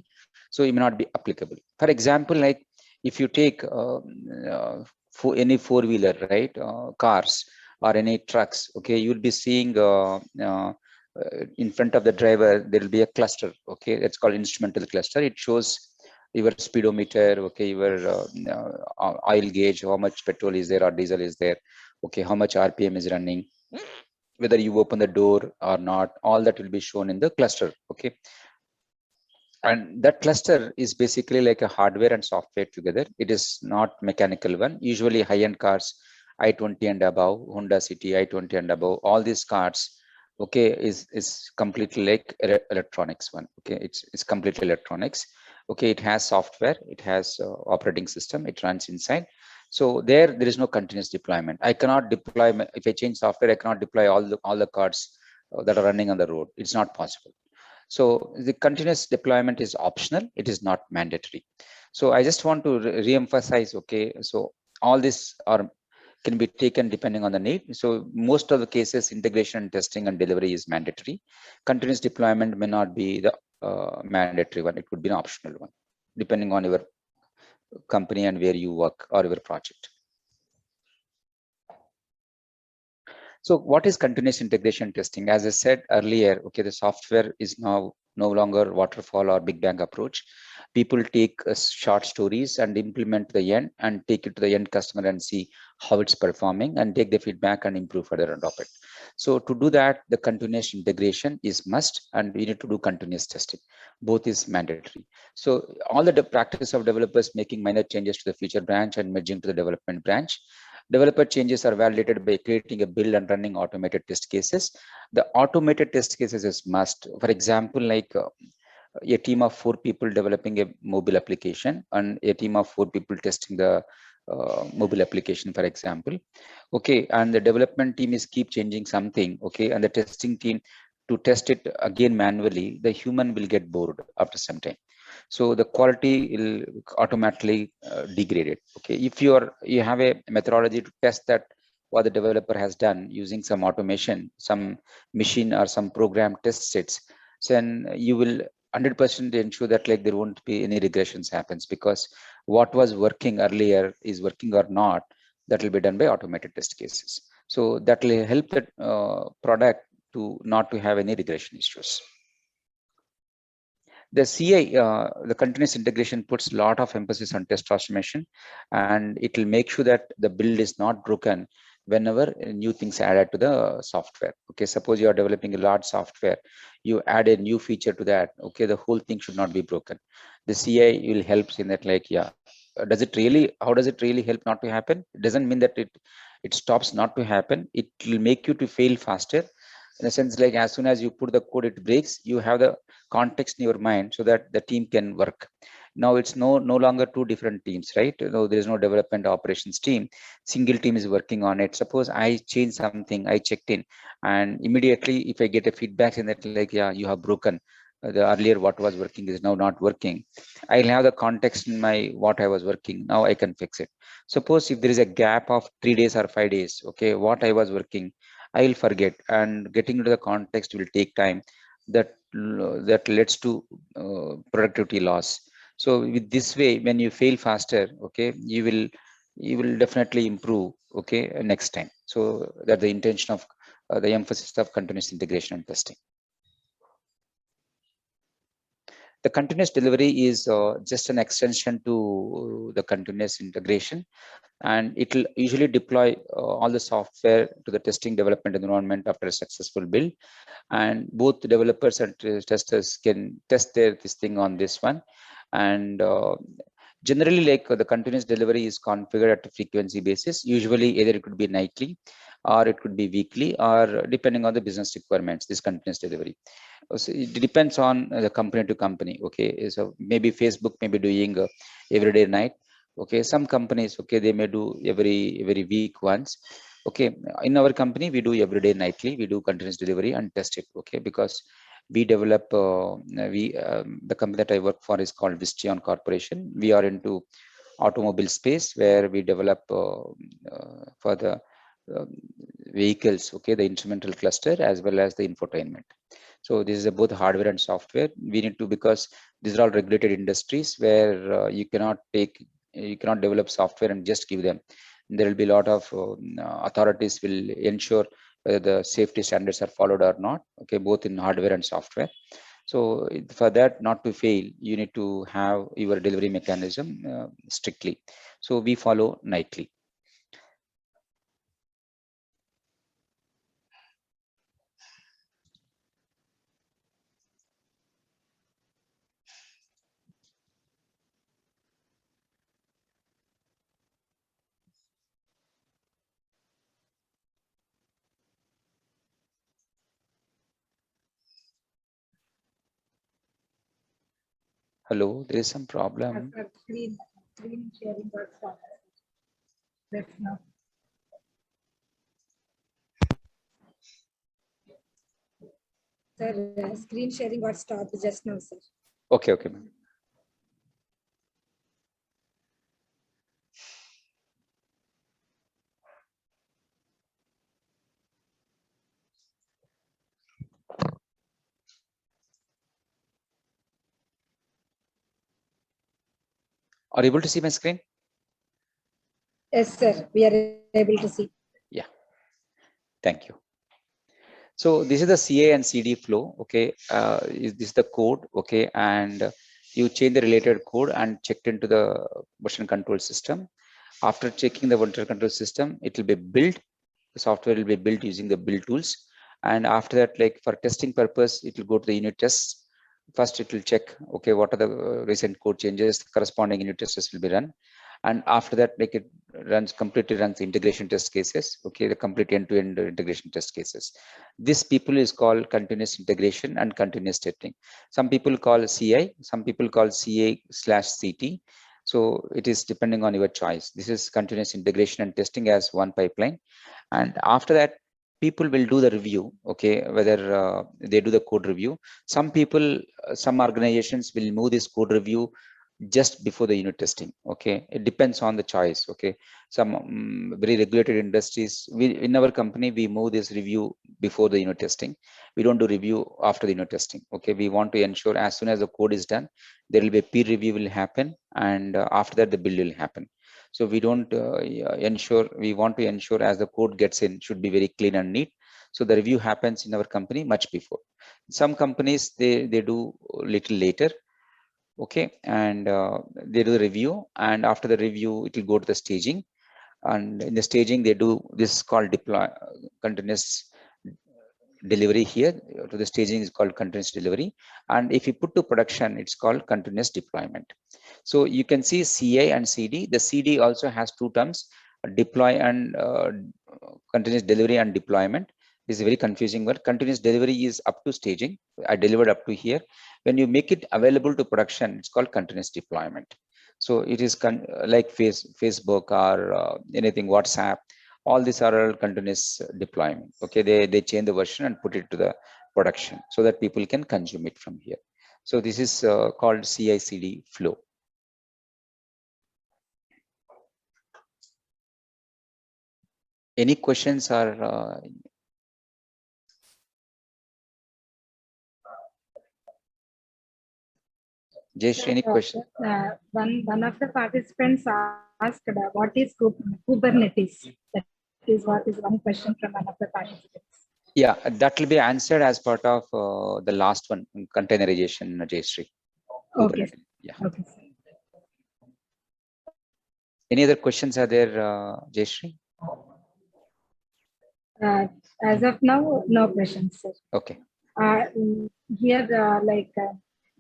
So it may not be applicable. For example, like if you take for any four-wheeler, right, cars or any trucks, okay, you'll be seeing in front of the driver there will be a cluster. Okay, it's called instrumental cluster. It shows your speedometer, okay, your oil gauge, how much petrol is there or diesel is there, okay, how much RPM is running, whether you open the door or not, all that will be shown in the cluster. Okay, and that cluster is basically like a hardware and software together. It is not mechanical one. Usually high-end cars, i20 and above, Honda City, i20 and above, all these cars, okay, is completely like electronics one. Okay, it's completely electronics. Okay, it has software, it has operating system, it runs inside. So there is no continuous deployment. I cannot deploy, if I change software, I cannot deploy all the cars that are running on the road. It's not possible. So the continuous deployment is optional. It is not mandatory. So I just want to re-emphasize, okay, so all this can be taken depending on the need. So most of the cases, integration, testing, and delivery is mandatory. Continuous deployment may not be the mandatory one. It would be an optional one, depending on your company and where you work or your project. So what is continuous integration testing? As I said earlier, okay, the software is now no longer waterfall or big bang approach. People take short stories and implement the end and take it to the end customer and see how it's performing and take the feedback and improve further and adopt it. So to do that, the continuous integration is must, and we need to do continuous testing. Both is mandatory. So all the practice of developers making minor changes to the feature branch and merging to the development branch. Developer changes are validated by creating a build and running automated test cases. The automated test cases is must. For example, like a team of 4 people developing a mobile application and a team of 4 people testing the mobile application, for example. Okay, and the development team is keep changing something. Okay, and the testing team to test it again manually, the human will get bored after some time. So the quality will automatically degrade it. Okay, if you have a methodology to test that what the developer has done using some automation, some machine or some program test sets, then you will 100% ensure that like there won't be any regressions happens, because what was working earlier is working or not, that will be done by automated test cases. So that will help the product to not to have any regression issues. The CI, the continuous integration, puts a lot of emphasis on test automation, and it will make sure that the build is not broken whenever new things are added to the software. Okay, suppose you are developing a large software, you add a new feature to that. Okay, the whole thing should not be broken. The CI will help in that, like, yeah, does it really, how does it really help not to happen? It doesn't mean that it stops not to happen. It will make you to fail faster, in a sense, like as soon as you put the code, it breaks, you have the context in your mind so that the team can work. Now it's no longer two different teams, right? No, there is no development operations team. Single team is working on it. Suppose I change something, I checked in, and immediately if I get a feedback in that, like, yeah, you have broken the earlier what was working is now not working, I'll have the context in my what I was working. Now I can fix it. Suppose if there is a gap of 3 days or 5 days, okay, what I was working, I will forget, and getting into the context will take time. That leads to productivity loss. So with this way, when you fail faster, okay, you will definitely improve, okay, next time. So that's the intention of the emphasis of continuous integration and testing. The continuous delivery is just an extension to the continuous integration, and it will usually deploy all the software to the testing development environment after a successful build, and both developers and testers can test this thing on this one. And generally, like the continuous delivery is configured at a frequency basis. Usually either it could be nightly or it could be weekly, or depending on the business requirements, this continuous delivery. So it depends on the company to company. Okay, so maybe Facebook may be doing every day night. Okay, some companies, okay, they may do every week once. Okay, in our company we do every day nightly. We do continuous delivery and test it. Okay, because we develop the company that I work for is called Visteon Corporation. We are into automobile space, where we develop for the vehicles, okay, the instrumental cluster as well as the infotainment. So this is both hardware and software. We need to, because these are all regulated industries where you cannot develop software and just give them. There will be a lot of authorities will ensure whether the safety standards are followed or not, okay, both in hardware and software. So for that not to fail, you need to have your delivery mechanism strictly. So we follow nightly. Hello, there is some problem. Screen sharing got stopped. That's now. Sir, screen sharing got stopped just now, sir. Okay, okay, ma'am. Are you able to see my screen? Yes, sir. We are able to see. Yeah. Thank you. So this is the CA and CD flow. Okay, this is the code. Okay, and you change the related code and checked into the version control system. After checking the version control system, it will be built. The software will be built using the build tools. And after that, like for testing purpose, it will go to the unit tests. First, it will check, okay, what are the recent code changes, the corresponding unit tests will be run. And after that, like it completely runs the integration test cases, okay, the complete end-to-end integration test cases. This people is called continuous integration and continuous testing. Some people call CI, some people call CA/CT. So it is depending on your choice. This is continuous integration and testing as one pipeline. And after that, people will do the review, okay, whether they do the code review. Some people, some organizations will move this code review just before the unit testing. Okay, it depends on the choice. Okay, some very regulated industries, in our company we move this review before the unit testing. We don't do review after the unit testing. Okay, we want to ensure as soon as the code is done, there will be a peer review will happen, and after that the build will happen. So we don't we want to ensure as the code gets in should be very clean and neat. So the review happens in our company much before. Some companies they do a little later. Okay, and they do the review, and after the review it will go to the staging, and in the staging they do this called deploy continuous delivery. Here to the staging is called continuous delivery, and if you put to production it's called continuous deployment. So you can see CA and CD. The CD also has two terms, deploy and continuous delivery and deployment. This is a very confusing word. Continuous delivery is up to staging. I delivered up to here. When you make it available to production, it's called continuous deployment. So it is like Facebook or anything, WhatsApp. All these are all continuous deployment. Okay, they change the version and put it to the production so that people can consume it from here. So this is called CI/CD flow. Any questions or Jayesh, any question? One of the participants asked, what is Kubernetes? That is what is one question from one of the participants. Yeah, that will be answered as part of the last one, containerization, Jayashree. Okay. Yeah. Okay. Any other questions are there, Jayashree? As of now, no questions, sir. Okay. Here,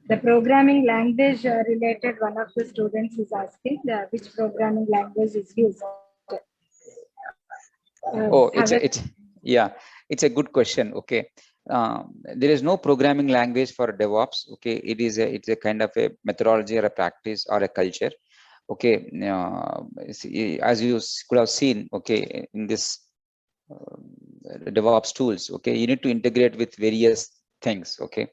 the programming language related, one of the students is asking which programming language is used. It's a good question. Okay. There is no programming language for DevOps. Okay, it's a kind of a methodology or a practice or a culture. Okay, as you could have seen, okay, in this DevOps tools, okay, you need to integrate with various things. Okay,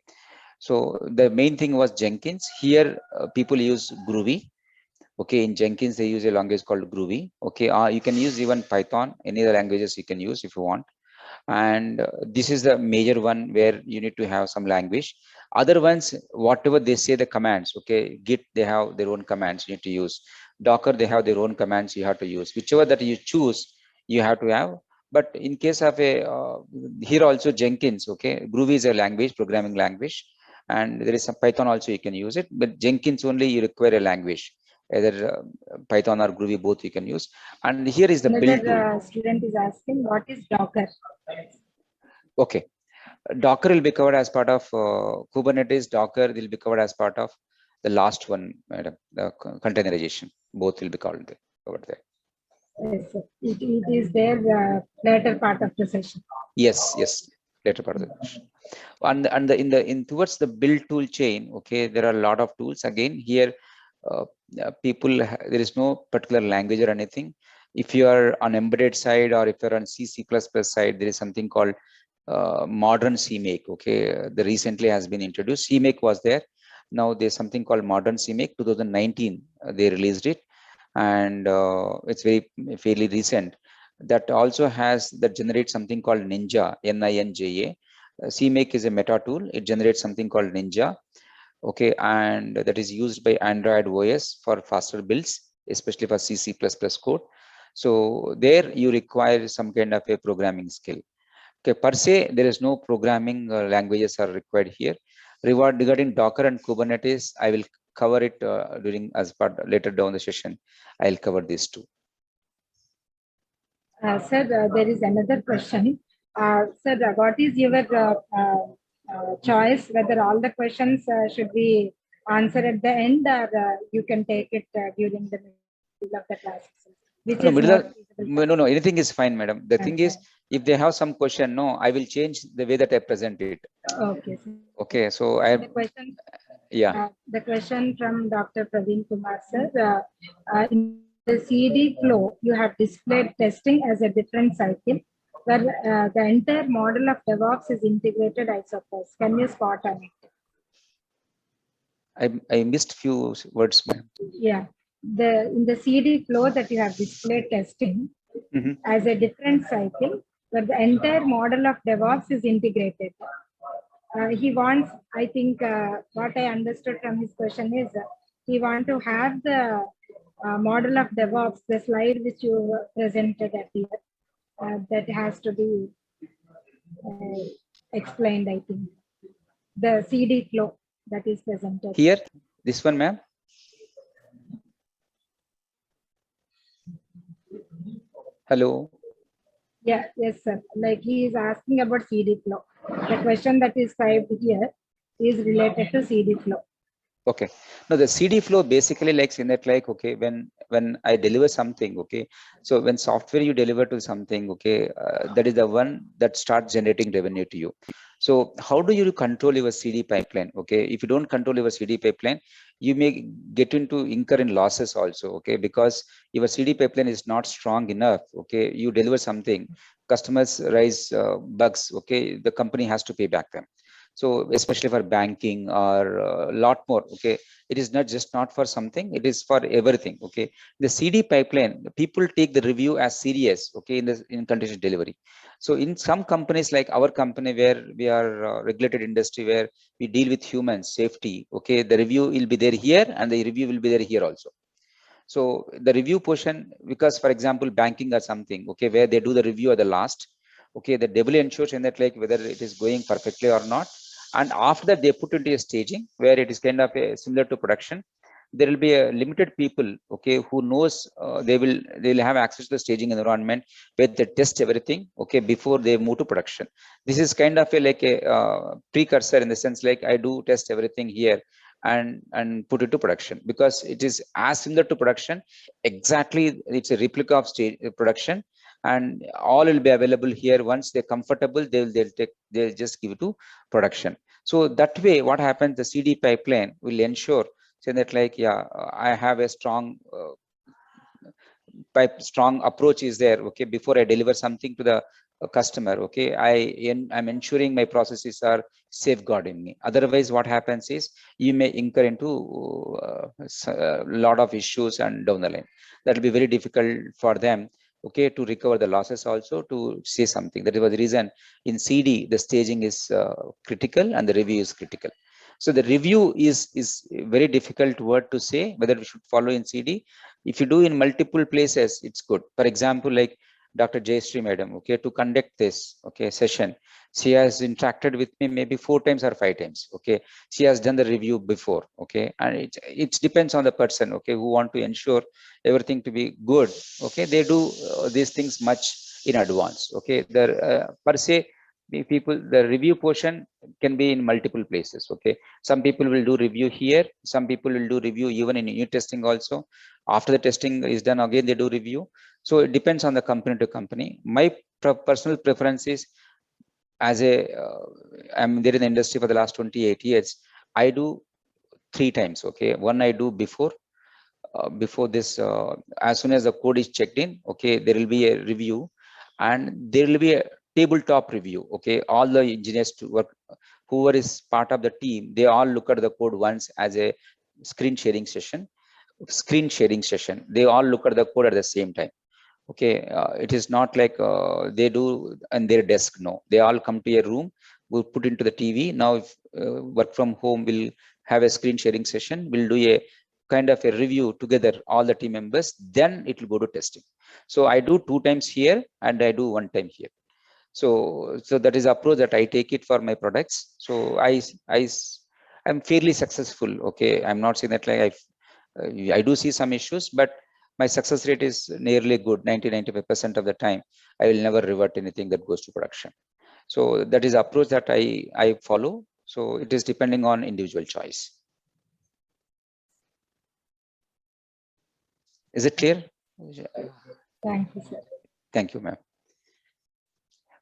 so the main thing was Jenkins. Here, people use Groovy. Okay, in Jenkins they use a language called Groovy. Okay, you can use even Python. Any other languages you can use if you want. And this is the major one where you need to have some language. Other ones, whatever they say the commands. Okay, Git, they have their own commands you need to use. Docker, they have their own commands you have to use. Whichever that you choose, you have to have. But in case of a here also Jenkins, okay, Groovy is a language, programming language, and there is some Python also you can use it. But Jenkins only you require a language, either Python or Groovy, both you can use. And here is the build tool. Student is asking, what is Docker? Okay, Docker will be covered as part of Kubernetes. Docker will be covered as part of the last one, madam. The containerization, both will be covered there. Yes, it is there later part of the session. Yes, later part of the session. And towards the build tool chain, okay, there are a lot of tools. Again, here there is no particular language or anything. If you are on embedded side or if you're on C++ side, there is something called modern CMake. Okay, the recently has been introduced. CMake was there. Now there's something called modern CMake. 2019 they released it, and it's fairly recent. That also generates something called Ninja, Ninja. CMake is a meta tool. It generates something called Ninja. Okay, and that is used by Android OS for faster builds, especially for C++ code. So there you require some kind of a programming skill. Okay, per se, there is no programming languages are required here. Regarding Docker and Kubernetes, I will cover it later down the session. I'll cover these two. Sir, there is another question. Sir, what is your choice, whether all the questions should be answered at the end, or you can take it during the middle of the class? No, anything is fine, madam. The thing is, if they have some question, no, I will change the way that I present it. Okay. Okay, so I have the question. Yeah. The question from Dr. Praveen Kumar, sir. In the CD flow, you have displayed testing as a different cycle, where the entire model of DevOps is integrated, I suppose. Can you spot on it? I missed few words, ma'am. Yeah. In the CD flow that you have displayed testing as a different cycle, where the entire model of DevOps is integrated. He wants, I think, what I understood from his question is, he wants to have the model of DevOps, the slide which you presented at the that has to be explained, I think. The CD flow that is presented. Here, this one, ma'am. Hello. Yeah, yes, sir. Like he is asking about CD flow. The question that is typed here is related to CD flow. Okay. Now the CD flow basically in that, okay, when when I deliver something, okay, so when software you deliver to something, okay, that is the one that starts generating revenue to you. So how do you control your CD pipeline? Okay, if you don't control your CD pipeline, you may get into incur in losses also, okay, because your CD pipeline is not strong enough. Okay, you deliver something, customers raise bugs, okay, the company has to pay back them. So especially for banking or a lot more, okay, it is not just not for something, it is for everything. Okay, the CD pipeline, people take the review as serious, okay, in continuous delivery. So in some companies like our company, where we are regulated industry, where we deal with humans safety, okay, the review will be there here and the review will be there here also. So the review portion, because for example banking or something, okay, where they do the review at the last, okay, the devil ensures in that, like whether it is going perfectly or not. And after that they put into a staging where it is kind of a similar to production. There will be a limited people, okay, who knows they'll have access to the staging environment where they test everything, okay, before they move to production. This is kind of a like a precursor, in the sense like I do test everything here and put it to production, because it is as similar to production exactly. It's a replica of stage production, and all will be available here. Once they're comfortable, they'll just give it to production. So that way what happens, the CD pipeline will ensure, saying that like, yeah, I have a strong strong approach is there, okay, before I deliver something to the customer, okay, I'm ensuring my processes are safeguarding me. Otherwise what happens is you may incur into a lot of issues, and down the line that will be very difficult for them, okay, to recover the losses, also to say something. That was the reason in CD the staging is critical and the review is critical. So the review is very difficult word to say whether we should follow in CD. If you do in multiple places, it's good. For example, like Dr. Jayashree madam, okay, to conduct this, okay, session, she has interacted with me maybe 4 times or 5 times, okay. She has done the review before, okay, and it depends on the person, okay, who want to ensure everything to be good, okay. They do these things much in advance, okay. The per se, the people, the review portion can be in multiple places, okay. Some people will do review here, some people will do review even in unit testing also. After the testing is done, again they do review. So it depends on the company to company. My personal preference is, as a I'm there in the industry for the last 28 years, I do 3 times, okay. One I do before this, as soon as the code is checked in, okay, there will be a review, and there will be a tabletop review, okay. All the engineers to work, whoever is part of the team, they all look at the code once as a screen sharing session. They all look at the code at the same time, okay. It is not like they do on their desk. No, they all come to a room, we'll put into the TV. Now if work from home, will have a screen sharing session, we'll do a kind of a review together, all the team members, then it will go to testing. So I do 2 times here and I do 1 time here. So that is approach that I take it for my products. So I'm fairly successful, okay. I'm not saying that like I do see some issues, but my success rate is nearly good. 90-95% of the time I will never revert anything that goes to production. So that is approach that I follow. So it is depending on individual choice. Is it clear? Thank you, sir. Thank you, ma'am.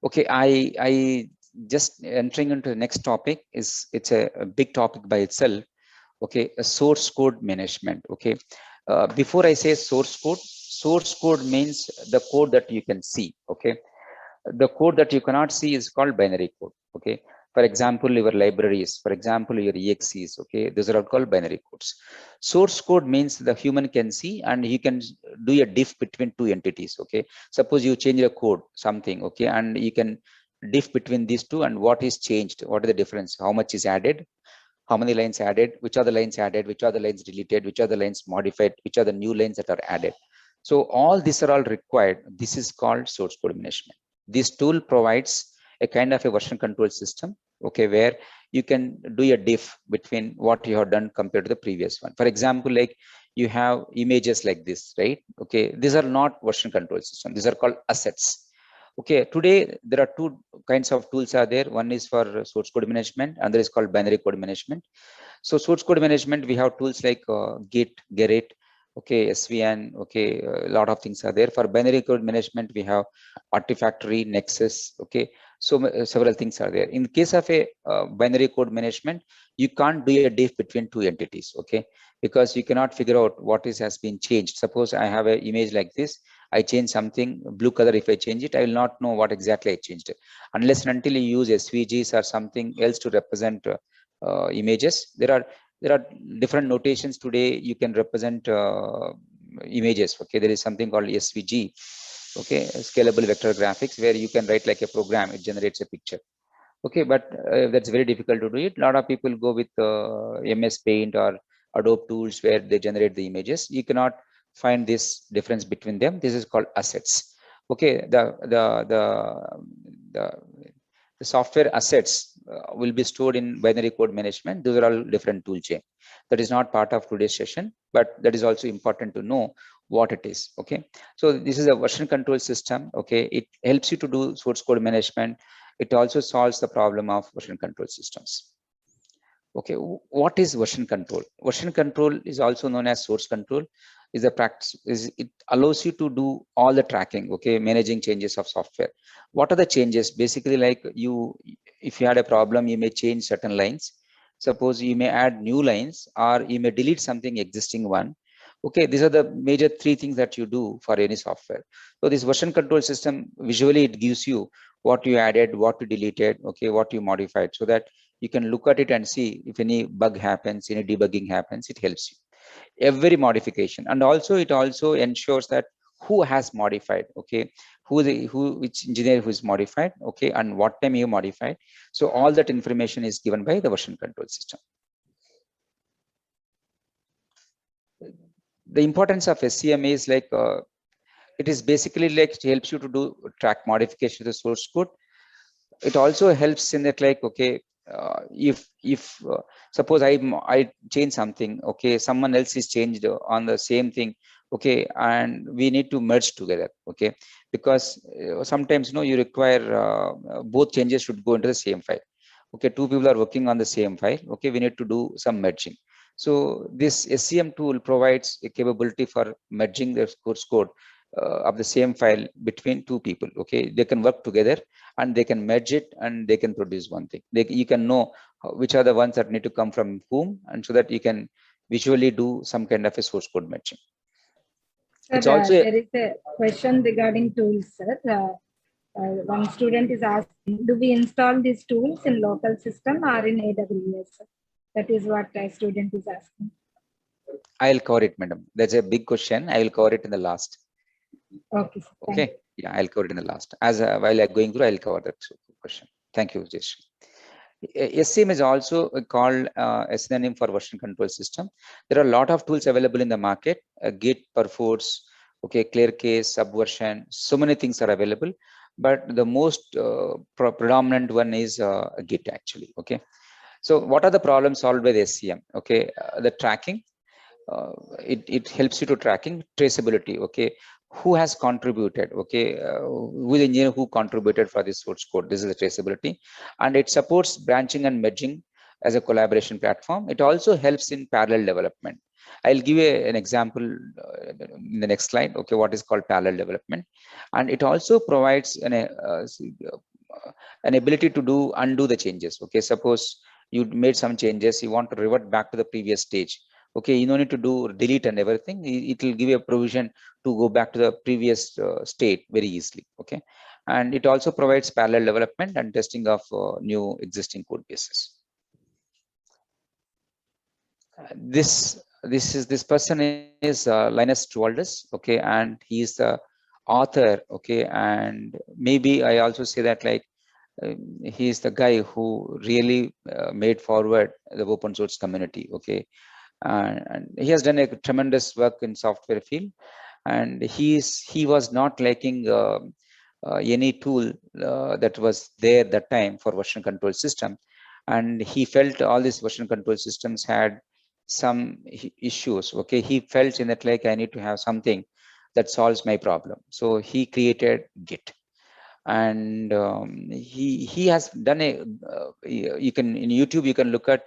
Okay, I just entering into the next topic. It's a big topic by itself. Okay, a source code management. Okay, before I say source code means the code that you can see. Okay, the code that you cannot see is called binary code. Okay, for example, your libraries, for example, your exes, okay, those are all called binary codes. Source code means the human can see, and he can do a diff between 2 entities. Okay, suppose you change a code something, okay, and you can diff between these two, and what is changed, what is the difference, how much is added, how many lines added, which are the lines added, which are the lines deleted, which are the lines modified, which are the new lines that are added. So all these are all required. This is called source code management. This tool provides a kind of a version control system, okay, where you can do a diff between what you have done compared to the previous one. For example, like you have images like this, right? Okay, these are not version control system. These are called assets. Okay, today there are 2 kinds of tools are there. One is for source code management, another is called binary code management. So source code management, we have tools like Git, Gerrit, okay, SVN, okay, a lot of things are there. For binary code management, we have Artifactory, Nexus, okay, so several things are there. In the case of a binary code management, you can't do a diff between two entities, okay, because you cannot figure out what has been changed. Suppose I have an image like this, I change something, blue color, if I change it, I will not know what exactly I changed it. Unless and until you use SVGs or something else to represent images. There are different notations today. You can represent images. Okay, there is something called SVG. Okay, scalable vector graphics, where you can write like a program, it generates a picture. Okay, but that's very difficult to do it. A lot of people go with MS Paint or Adobe tools where they generate the images. You cannot find this difference between them. This is called assets. Okay, the software assets will be stored in binary code management. Those are all different tool chain. That is not part of today's session, but that is also important to know what it is. Okay, so this is a version control system. Okay, it helps you to do source code management. It also solves the problem of version control systems. Okay, what is version control? Version control is also known as source control. Is a practice, is it allows you to do all the tracking, okay, managing changes of software. What are the changes? Basically, like if you had a problem, you may change certain lines. Suppose you may add new lines, or you may delete something existing one. Okay, these are the major three things that you do for any software. So this version control system, visually it gives you what you added, what you deleted, okay, what you modified, so that you can look at it and see if any bug happens, any debugging happens, it helps you. Every modification, and also it also ensures that who has modified, okay, which engineer who is modified, okay, and what time you modified. So all that information is given by the version control system. The importance of SCM is like it is basically like it helps you to do track modification to the source code. It also helps in that, like, okay, if suppose I change something, okay, someone else is changed on the same thing, okay, and we need to merge together, okay, because sometimes you require both changes should go into the same file. Okay, two people are working on the same file, okay, we need to do some merging. So this SCM tool provides a capability for merging the source code of the same file between two people. Okay, they can work together and they can merge it and they can produce one thing. You can know which are the ones that need to come from whom, and so that you can visually do some kind of a source code matching. Sir, It's also there is a question regarding tools, sir. One student is asking, do we install these tools in local system or in AWS? That is what a student is asking. I'll cover it, madam. That's a big question. I will cover it in the last. Okay. Okay. Yeah, I'll cover it in the last. As while I'm going through, I'll cover that question. Thank you, Jayesh. SCM is also called a synonym for version control system. There are a lot of tools available in the market. Git, Perforce, okay, ClearCase, Subversion. So many things are available, but the most predominant one is Git actually. Okay. So what are the problems solved by the SCM? Okay, the tracking. It helps you to tracking traceability. Okay, who has contributed, okay, who is the engineer who contributed for this source code. This is the traceability, and it supports branching and merging as a collaboration platform. It also helps in parallel development. I'll give you an example in the next slide. Okay, what is called parallel development, and it also provides an ability to undo the changes. Okay, suppose you made some changes, you want to revert back to the previous stage. Okay, you don't need to do delete and everything. It will give you a provision to go back to the previous state very easily. Okay, and it also provides parallel development and testing of new existing code bases. This person is Linus Torvalds. Okay, and he is the author. Okay, and maybe I also say that, like, he is the guy who really made forward the open source community. Okay, and he has done a tremendous work in software field, and he was not liking any tool that was there that time for version control system, and he felt all these version control systems had some issues. Okay, he felt in that, like, I need to have something that solves my problem. So he created Git, and he has done a you can in YouTube you can look at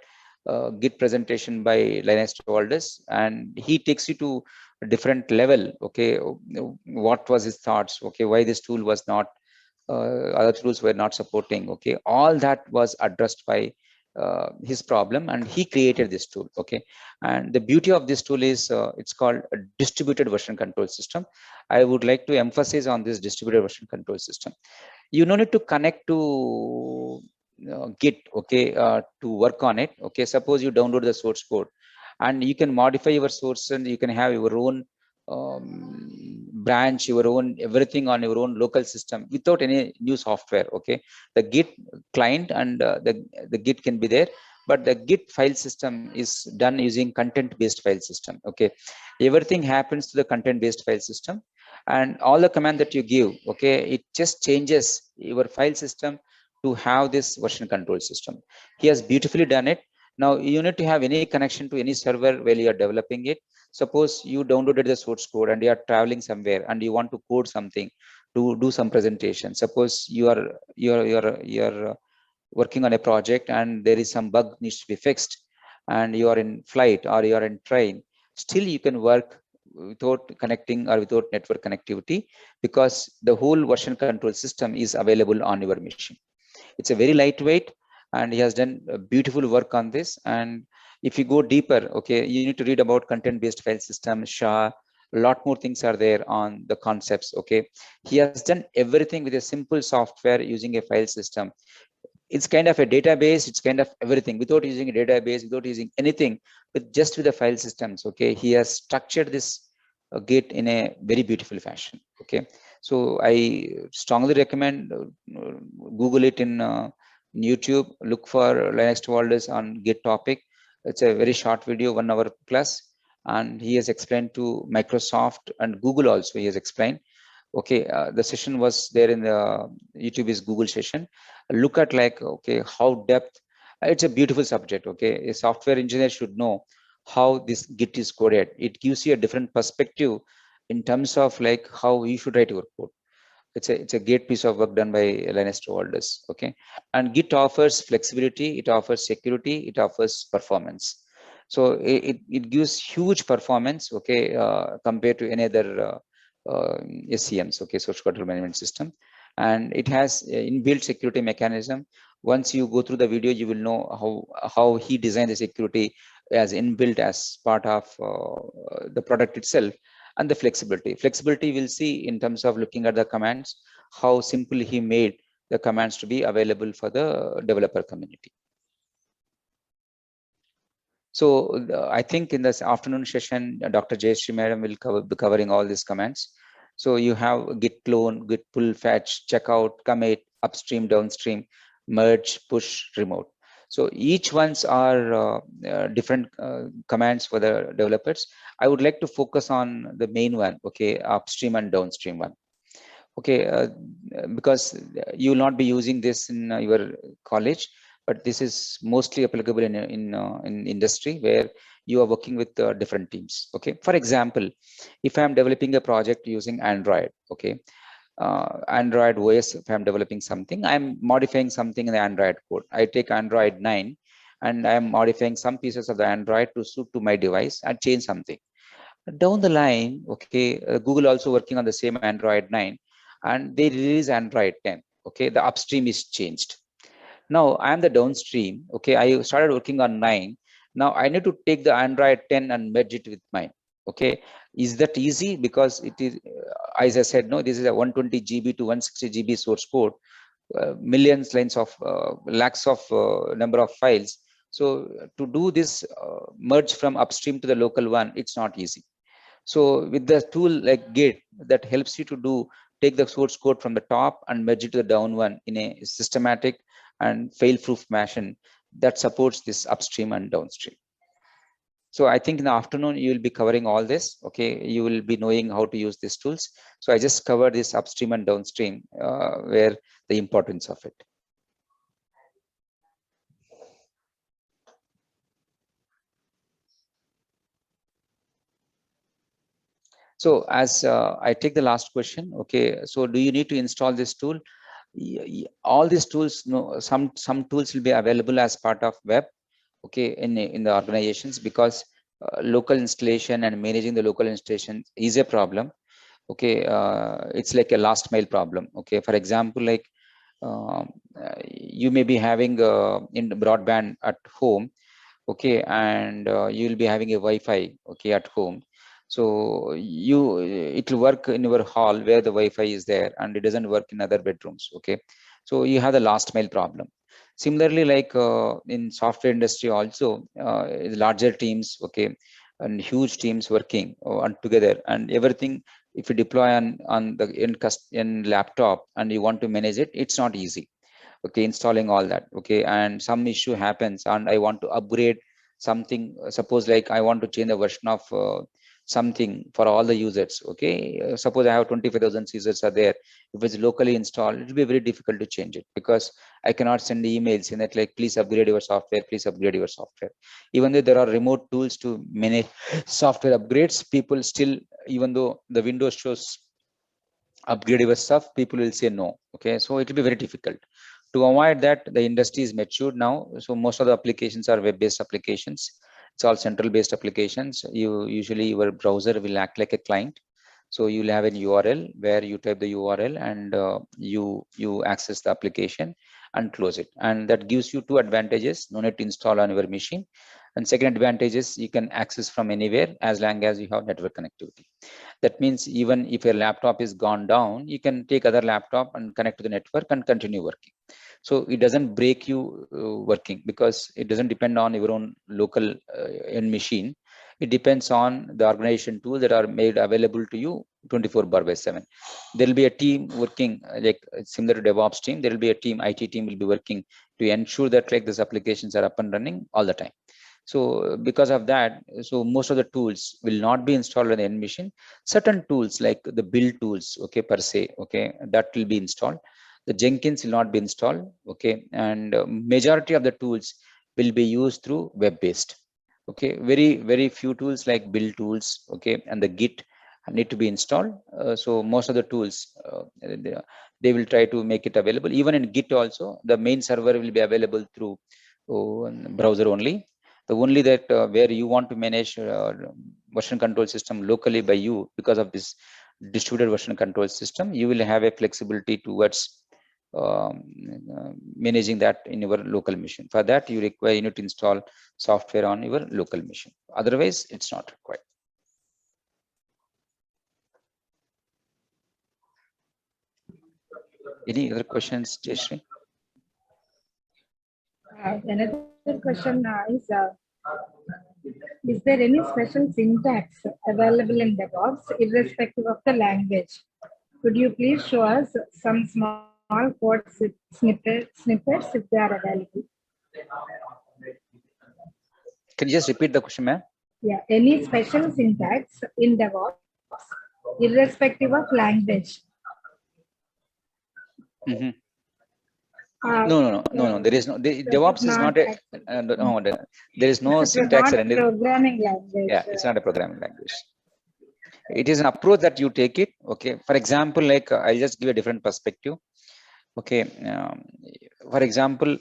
Git presentation by Linus Torvalds, and he takes you to a different level. Okay, what was his thoughts? Okay, why this tool was not, other tools were not supporting. Okay, all that was addressed by his problem, and he created this tool. Okay, and the beauty of this tool is it's called a distributed version control system. I would like to emphasize on this distributed version control system. You no need to connect to Git, okay, to work on it. Okay, suppose you download the source code, and you can modify your source, and you can have your own branch, your own everything on your own local system without any new software. Okay, the Git client and the Git can be there, but the Git file system is done using content-based file system. Okay, everything happens to the content-based file system, and all the command that you give, okay, it just changes your file system to have this version control system. He has beautifully done it. Now you need to have any connection to any server while you are developing it. Suppose you downloaded the source code and you are traveling somewhere and you want to code something to do some presentation. Suppose you are working on a project and there is some bug needs to be fixed, and you are in flight or you are in train. Still you can work without connecting or without network connectivity, because the whole version control system is available on your machine. It's a very lightweight, and he has done beautiful work on this. And if you go deeper, okay, you need to read about content-based file system, SHA. A lot more things are there on the concepts. Okay, he has done everything with a simple software using a file system. It's kind of a database, it's kind of everything without using a database, without using anything, but just with the file systems. Okay, he has structured this Git in a very beautiful fashion. Okay, so I strongly recommend Google it in YouTube. Look for Linus Torvalds on Git topic. It's a very short video, 1 hour plus, and he has explained to Microsoft and Google also. He has explained. Okay, the session was there in the YouTube is Google session. Look at like, okay, how depth. It's a beautiful subject. Okay, a software engineer should know how this Git is coded. It gives you a different perspective in terms of like how you should write your code. It's a great piece of work done by Linus Torvalds. Okay, and Git offers flexibility, it offers security, it offers performance. So it gives huge performance. Okay, compared to any other SCMs. Okay, source control management system, and it has inbuilt security mechanism. Once you go through the video, you will know how he designed the security as inbuilt as part of the product itself. And the flexibility we'll see in terms of looking at the commands, how simple he made the commands to be available for the developer community. So I think in this afternoon session, Dr. Jayashree Madam will be covering all these commands. So you have git clone, git pull, fetch, checkout, commit, upstream, downstream, merge, push, remote. So each ones are different commands for the developers. I would like to focus on the main one, okay, upstream and downstream one. Okay, because you will not be using this in your college, but this is mostly applicable in industry where you are working with different teams. Okay, for example, if I am developing a project using Android, okay, Android OS, if I'm developing something, I'm modifying something in the Android code. I take Android 9 and I'm modifying some pieces of the Android to suit to my device and change something. Down the line, okay, Google also working on the same Android 9 and they release Android 10. Okay, the upstream is changed. Now I am the downstream. Okay, I started working on 9. Now I need to take the Android 10 and merge it with mine. Okay, is that easy? Because it is, as I said, no, this is a 120 GB to 160 GB source code, millions lines of lakhs of number of files. So to do this merge from upstream to the local one, it's not easy. So with the tool like Git, that helps you to do take the source code from the top and merge it to the down one in a systematic and fail-proof fashion that supports this upstream and downstream. So I think in the afternoon, you will be covering all this. Okay, you will be knowing how to use these tools. So I just covered this upstream and downstream, where the importance of it. So as I take the last question, okay, so do you need to install this tool? All these tools, some tools will be available as part of web. okay, in the organizations, because local installation and managing the local installation is a problem. Okay, it's like a last mile problem. Okay, for example, like you may be having in broadband at home, okay, and you'll be having a Wi-Fi, okay, at home. So it will work in your hall where the Wi-Fi is there, and it doesn't work in other bedrooms. Okay, so you have the last mile problem. Similarly, like in software industry also, larger teams, okay, and huge teams working on together, and everything. If you deploy on the in laptop and you want to manage it, it's not easy. Okay, installing all that. Okay, and some issue happens, and I want to upgrade something. Suppose like I want to change the version of something for all the users. Okay, suppose I have 25,000 users are there. If it's locally installed, it will be very difficult to change it, because I cannot send emails in that like, please upgrade your software, please upgrade your software. Even though there are remote tools to manage software upgrades, people still, even though the Windows shows upgrade your stuff, people will say no. Okay, so it will be very difficult. To avoid that, the industry is matured now, so most of the applications are web-based applications. It's all central-based applications. You usually, your browser will act like a client, so you'll have an URL where you type the URL, and you access the application and close it. And that gives you two advantages: no need to install on your machine, and second advantage is you can access from anywhere as long as you have network connectivity. That means even if your laptop is gone down, you can take other laptop and connect to the network and continue working. So it doesn't break you working, because it doesn't depend on your own local end machine. It depends on the organization tools that are made available to you 24/7. There will be a team working like similar to DevOps team. There will be a team, IT team will be working to ensure that like these applications are up and running all the time. So because of that, so most of the tools will not be installed on the end machine. Certain tools like the build tools, okay, per se, okay, that will be installed. The Jenkins will not be installed, okay, and majority of the tools will be used through web-based. Okay, very few tools like build tools, okay, and the Git need to be installed. So most of the tools they will try to make it available. Even in Git also, the main server will be available through browser only. The only that where you want to manage version control system locally by you, because of this distributed version control system, you will have a flexibility towards managing that in your local machine. For that, you need to install software on your local machine. Otherwise, it's not required. Any other questions, Jayashree? Another question is there any special syntax available in DevOps irrespective of the language? Could you please show us some small code snippets if they are available? Can you just repeat the question, ma'am? Yeah, any special syntax in DevOps irrespective of language? Mm-hmm. No. There is no. DevOps is not a. No, there is no syntax or anything. Programming language. Yeah, it's not a programming language. It is an approach that you take it. Okay. For example, like I'll just give a different perspective. Okay. For example,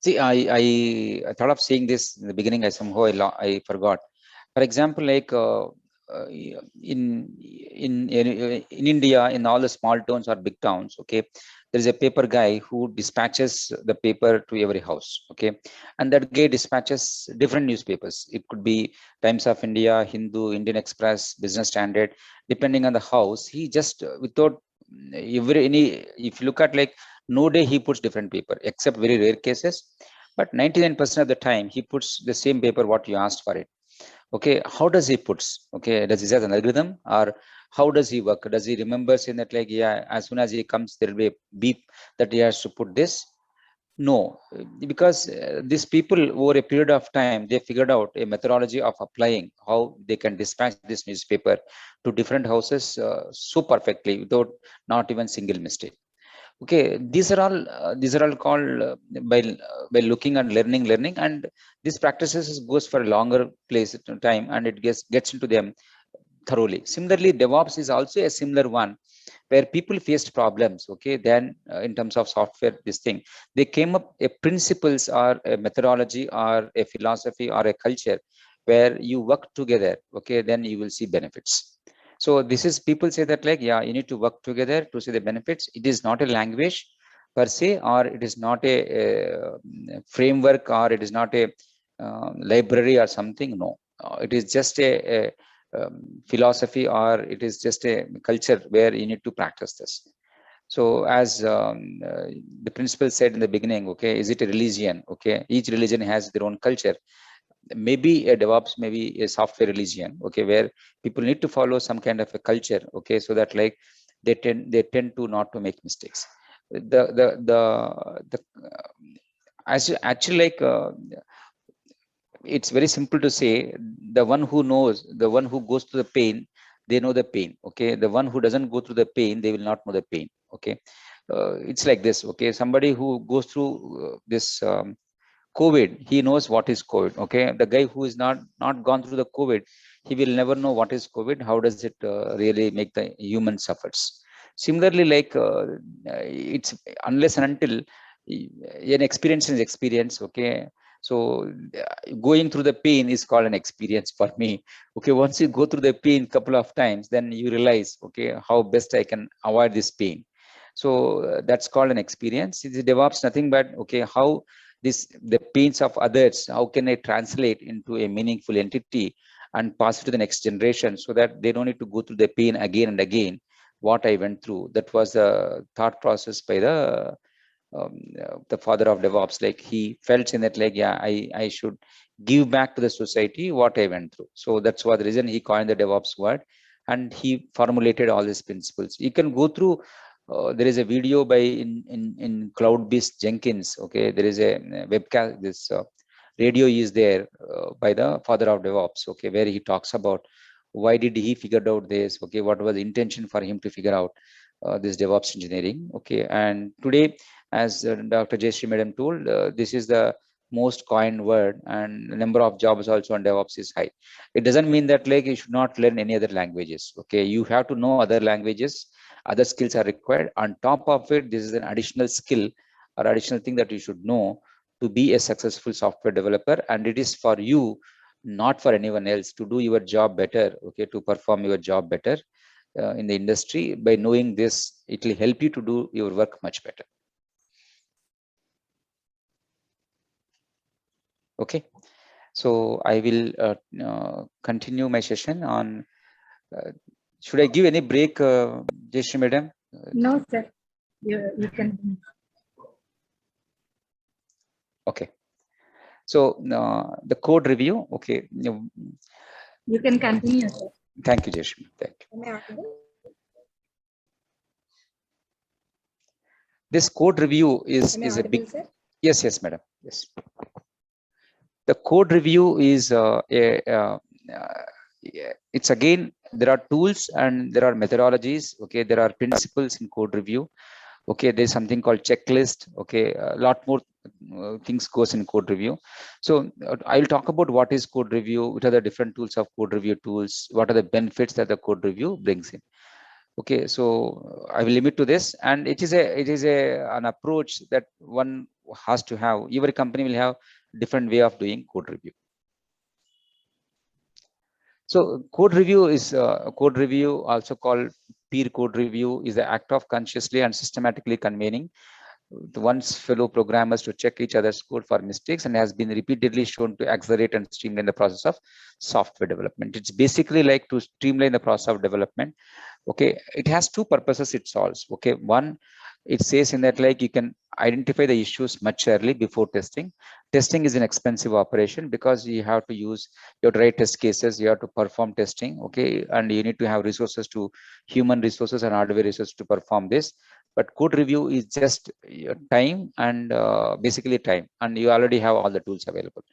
see, I thought of saying this in the beginning. I forgot. For example, like in India, in all the small towns or big towns, okay, there is a paper guy who dispatches the paper to every house, okay, and that guy dispatches different newspapers. It could be Times of India, Hindu, Indian Express, Business Standard, depending on the house. He just without if you look at like no day he puts different paper, except very rare cases, but 99% of the time he puts the same paper what you asked for it. Okay, how does he puts? Okay, does he have an algorithm, or how does he work? Does he remember saying that like, yeah, as soon as he comes, there will be a beep that he has to put this? No, because these people over a period of time, they figured out a methodology of applying how they can dispatch this newspaper to different houses so perfectly without not even single mistake. Okay, these are all called by looking and learning, and these practices goes for a longer place time, and it gets into them thoroughly. Similarly, DevOps is also a similar one, where people faced problems. Okay, then in terms of software, this thing, they came up a principles or a methodology or a philosophy or a culture where you work together. Okay, then you will see benefits. So this is, people say that like, yeah, you need to work together to see the benefits. It is not a language per se, or it is not a framework, or it is not a library or something. No, it is just a philosophy, or it is just a culture where you need to practice this. So as the principal said in the beginning, okay, is it a religion? Okay, each religion has their own culture. Maybe a DevOps, maybe a software religion, okay, where people need to follow some kind of a culture, okay, so that like they tend to not to make mistakes. Actually, like it's very simple to say, the one who knows, the one who goes through the pain, they know the pain. Okay, the one who doesn't go through the pain, they will not know the pain. Okay, it's like this. Okay, somebody who goes through this COVID, he knows what is COVID. Okay, the guy who is not gone through the COVID, he will never know what is COVID. How does it really make the human suffers? Similarly, like it's unless and until an experience is experience. Okay, so going through the pain is called an experience for me. Okay, once you go through the pain couple of times, then you realize, okay, how best I can avoid this pain. So that's called an experience. It's DevOps nothing but, okay, how the pains of others, how can I translate into a meaningful entity and pass it to the next generation, so that they don't need to go through the pain again and again what I went through. That was the thought process by the father of DevOps. Like he felt in that, like, yeah, I should give back to the society what I went through. So that's what the reason he coined the DevOps word, and he formulated all these principles. You can go through. There is a video by in Cloudbeast Jenkins. Okay, there is a webcast. This radio is there by the father of DevOps. Okay, where he talks about why did he figured out this. Okay, what was the intention for him to figure out this DevOps engineering. Okay, and today, as Dr. Jayashree Madam told, this is the most coined word, and the number of jobs also on DevOps is high. It doesn't mean that like you should not learn any other languages. Okay, you have to know other languages. Other skills are required. On top of it, this is an additional skill or additional thing that you should know to be a successful software developer, and it is for you, not for anyone else, to do your job better. Okay, to perform your job better in the industry. By knowing this, it will help you to do your work much better. Okay, so I will continue my session on. Should I give any break, Jayashree Madam? No, sir. You can. Okay. So the code review. Okay. You can continue, sir. Thank you, Jayashree. Thank you. Am I audible? This code review is Am I a big. audible, sir? Yes, madam. Yes. The code review is it's again, there are tools and there are methodologies. Okay, there are principles in code review. Okay, there's something called checklist. Okay, a lot more things goes in code review. So I'll talk about what is code review, what are the different tools of code review tools, what are the benefits that the code review brings in. Okay, so I will limit to this, and it is an approach that one has to have. Every company will have different way of doing code review. So code review is also called peer code review, is the act of consciously and systematically convening one's fellow programmers to check each other's code for mistakes, and has been repeatedly shown to accelerate and streamline the process of software development. It's basically like to streamline the process of development. Okay, it has two purposes it solves. Okay, one, it says in that like you can identify the issues much early before testing. Testing is an expensive operation because you have to use your write test cases, you have to perform testing. Okay, and you need to have resources, to human resources and hardware resources to perform this. But code review is just time and basically time, and you already have all the tools available.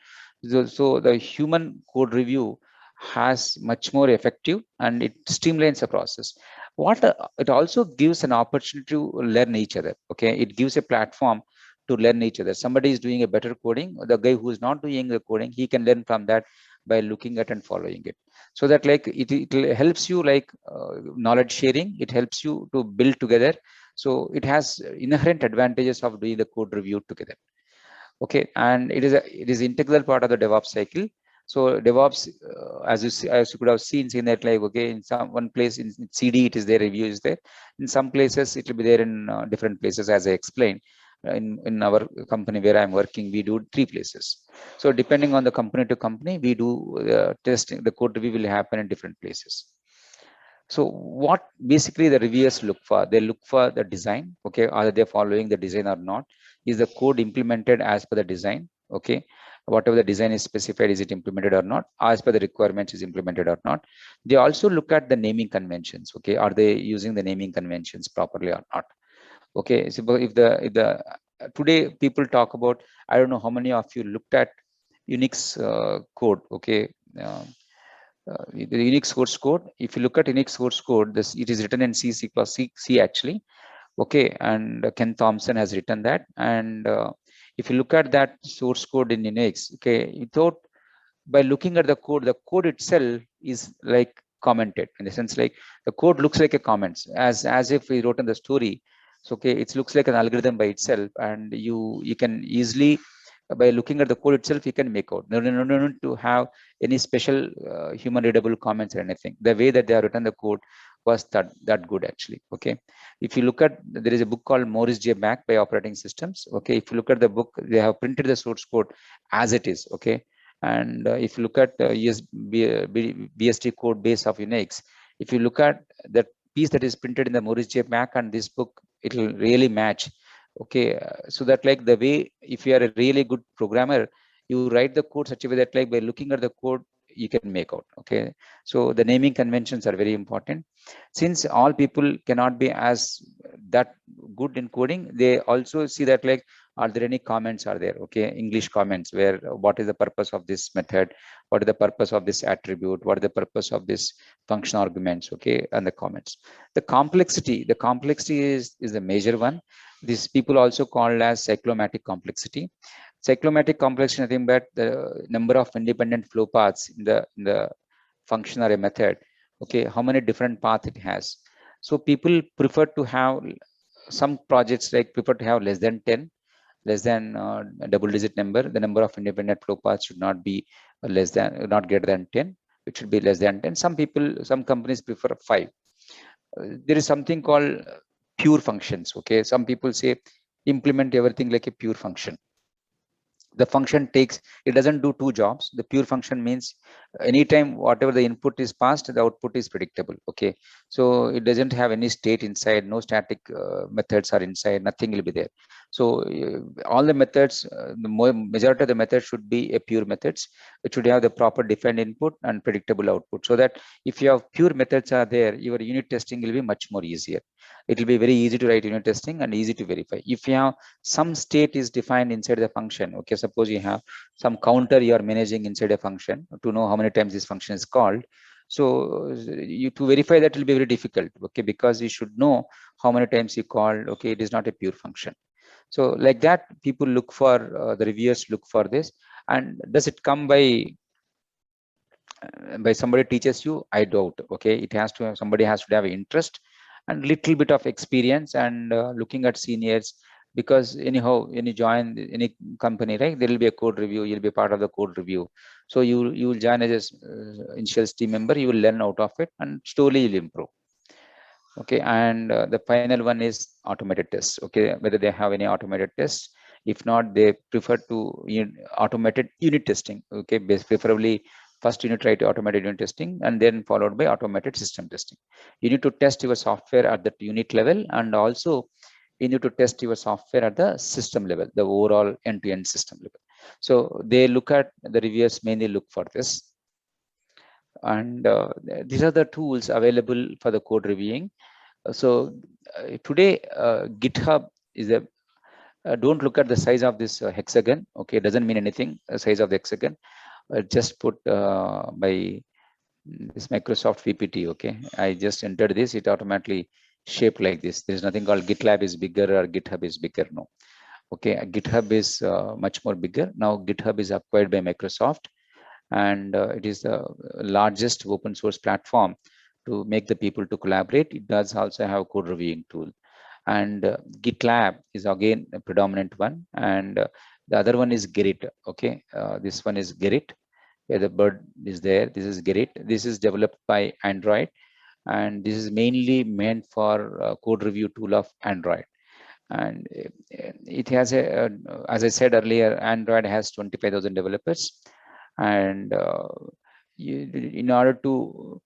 So the human code review has much more effective, and it streamlines the process. What it also gives an opportunity to learn each other. Okay, it gives a platform to learn each other. Somebody is doing a better coding, the guy who is not doing the coding, he can learn from that by looking at and following it. So that like it helps you like knowledge sharing, it helps you to build together. So it has inherent advantages of doing the code review together. Okay, and it is integral part of the DevOps cycle. So DevOps, as you could have seen that like, okay, in one place in CD it is there, review is there. In some places it will be there in different places, as I explained. In our company where I'm working, we do 3 places. So depending on the company to company, we do testing. The code review will happen in different places. So what basically the reviewers look for? They look for the design. Okay, are they following the design or not? Is the code implemented as per the design? Okay, whatever the design is specified, is it implemented or not? As per the requirements, is implemented or not? They also look at the naming conventions. Okay, are they using the naming conventions properly or not? Okay, so if the today people talk about, I don't know how many of you looked at Unix code. Okay. The Unix source code. If you look at Unix source code, it is written in C, C actually. Okay, and Ken Thompson has written that. And if you look at that source code in Unix, okay, without by looking at the code itself is like commented, in the sense like the code looks like a comments, as if we wrote in the story. So okay, it looks like an algorithm by itself, and you can easily by looking at the code itself, you can make out. No need to have any special human readable comments or anything. The way that they have written the code was that good actually. Okay, if you look at, there is a book called Maurice J. Mack by Operating Systems. Okay, if you look at the book, they have printed the source code as it is. Okay, and if you look at BSD code base of Unix, if you look at that piece that is printed in the Maurice J. Mack and this book, it will really match. Okay, so that like the way, if you are a really good programmer, you write the code such a way that like by looking at the code, you can make out. Okay, so the naming conventions are very important. Since all people cannot be as that good in coding, they also see that like, are there any comments are there? Okay, English comments where what is the purpose of this method, what is the purpose of this attribute, what is the purpose of this function arguments. Okay, and the comments. The complexity is the major one. These people also called as cyclomatic complexity. Cyclomatic complexity, nothing but the number of independent flow paths in the function or a method. Okay, how many different paths it has. So people prefer to have, some projects like prefer to have less than 10, less than a double digit number. The number of independent flow paths should not be not greater than 10. It should be less than 10. Some companies prefer 5. There is something called pure functions. Okay, some people say implement everything like a pure function. The function it doesn't do 2 jobs. The pure function means anytime whatever the input is passed, the output is predictable. Okay, so it doesn't have any state inside, no static methods are inside, nothing will be there. So all the methods, the majority of the methods should be a pure methods. It should have the proper defined input and predictable output, so that if you have pure methods are there, your unit testing will be much more easier. It will be very easy to write unit testing and easy to verify. If you have some state is defined inside the function, okay, suppose you have some counter you are managing inside a function to know how many times this function is called. So you to verify that will be very difficult. Okay, because you should know how many times you called. Okay, it is not a pure function. So like that, people look for the reviewers look for this. And does it come by somebody teaches you? I doubt. Okay, it has to have, somebody has to have interest and little bit of experience and looking at seniors, because anyhow when you join any company, right, there will be a code review, you'll be part of the code review. So you will join as initial team member, you will learn out of it and slowly you'll improve. Okay, and the final one is automated tests. Okay, whether they have any automated tests. If not, they prefer to automated unit testing. Okay, preferably first you need to try to automated unit testing and then followed by automated system testing. You need to test your software at the unit level, and also you need to test your software at the system level, the overall end-to-end system level. So they look at, the reviewers mainly look for this. And these are the tools available for the code reviewing. So today GitHub is a, don't look at the size of this hexagon. Okay, it doesn't mean anything, the size of the hexagon. Just put by this Microsoft PPT. Okay, I just entered this, it automatically shaped like this. There is nothing called GitLab is bigger or GitHub is bigger. No. Okay, GitHub is much more bigger. Now GitHub is acquired by Microsoft, and it is the largest open source platform to make the people to collaborate. It does also have code reviewing tool, and GitLab is again a predominant one, and the other one is Gerrit. Okay, this one is Gerrit, where the bird is there. This is Gerrit. This is developed by Android, and this is mainly meant for code review tool of Android. And it has as I said earlier, Android has 25,000 developers, and in order to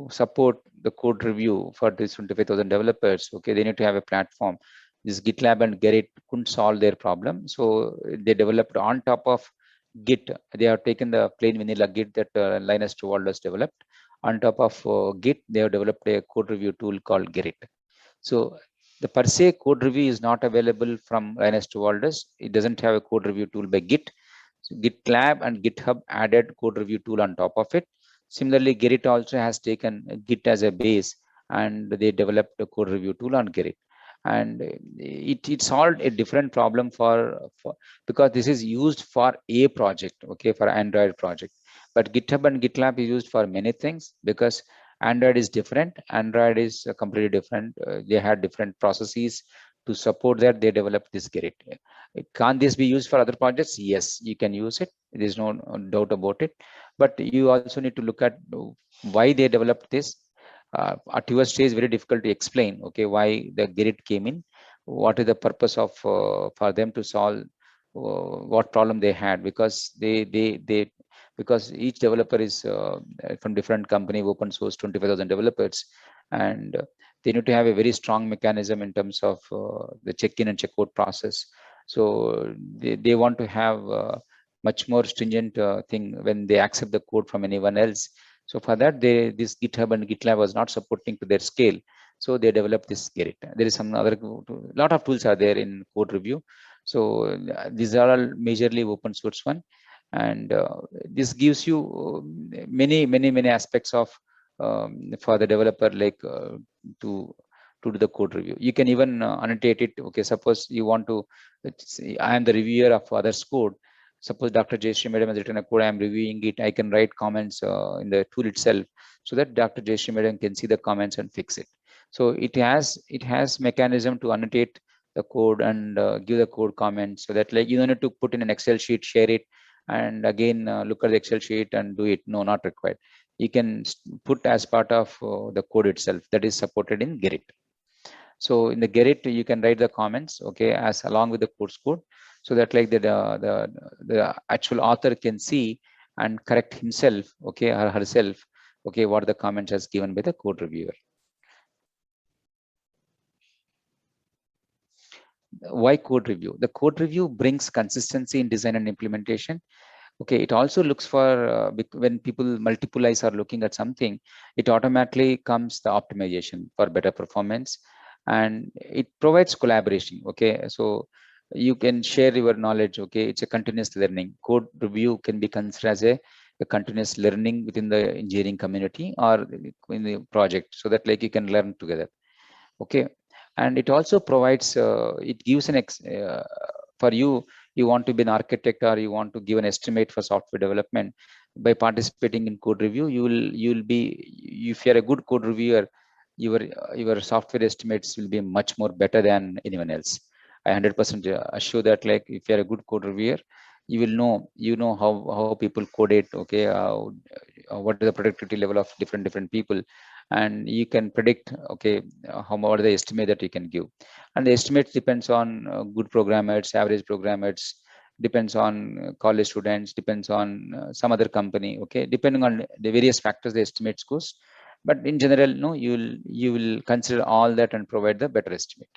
support the code review for these 25,000 developers, okay, they need to have a platform. This GitLab and Gerrit couldn't solve their problem, so they developed on top of Git. They have taken the plain vanilla Git that Linus Torvalds developed. On top of Git, they have developed a code review tool called Gerrit. So the per se code review is not available from Linus Torvalds. It doesn't have a code review tool by Git. So GitLab and GitHub added code review tool on top of it. Similarly, Gerrit also has taken Git as a base, and they developed a code review tool on Gerrit. And it solved a different problem for because this is used for a project, okay, for Android project. But GitHub and GitLab is used for many things, because Android is different. Android is completely different. They had different processes to support that. They developed this Gerrit. Can't this be used for other projects? Yes, you can use it. There's no doubt about it. But you also need to look at why they developed this. At your stage, very difficult to explain. Okay, why the Gerrit came in? What is the purpose of for them to solve what problem they had? Because because each developer is from different company, open source, 25,000 developers, and they need to have a very strong mechanism in terms of the check-in and check-out process. So they want to have much more stringent thing when they accept the code from anyone else. So for that, this GitHub and GitLab was not supporting to their scale. So they developed this Gerrit. There is some other, lot of tools are there in code review. So these are all majorly open source one. And this gives you many aspects of for the developer, like to do the code review. You can even annotate it. Okay, suppose you want to, I am the reviewer of others code. Suppose Dr. Jayashree Madam has written a code, I am reviewing it. I can write comments in the tool itself, so that Dr. Jayashree Madam can see the comments and fix it. So it has mechanism to annotate the code and give the code comments, so that like you don't need to put in an Excel sheet, share it, and again look at the Excel sheet and do it. No, not required. You can put as part of the code itself. That is supported in Gerrit. So in the Gerrit, you can write the comments, okay, as along with the course code, so that like the actual author can see and correct himself, okay, or herself, okay, what the comments has given by the code reviewer. Why code review? The code review brings consistency in design and implementation. Okay, it also looks for when multiple eyes are looking at something, it automatically comes the optimization for better performance, and it provides collaboration. Okay, so you can share your knowledge. Okay, it's a continuous learning. Code review can be considered as a continuous learning within the engineering community or in the project, so that like you can learn together. Okay, and it also provides it gives an for you want to be an architect, or you want to give an estimate for software development. By participating in code review, you'll be, if you're a good code reviewer, your software estimates will be much more better than anyone else. I 100% assure that, like, if you're a good code reviewer, you will know how people code it. Okay, what is the productivity level of different people, and you can predict, okay, what are the estimate that you can give. And the estimates depends on good programmers, average programmers, depends on college students, depends on some other company. Okay, depending on the various factors, the estimates goes. But in general, no, you will consider all that and provide the better estimate.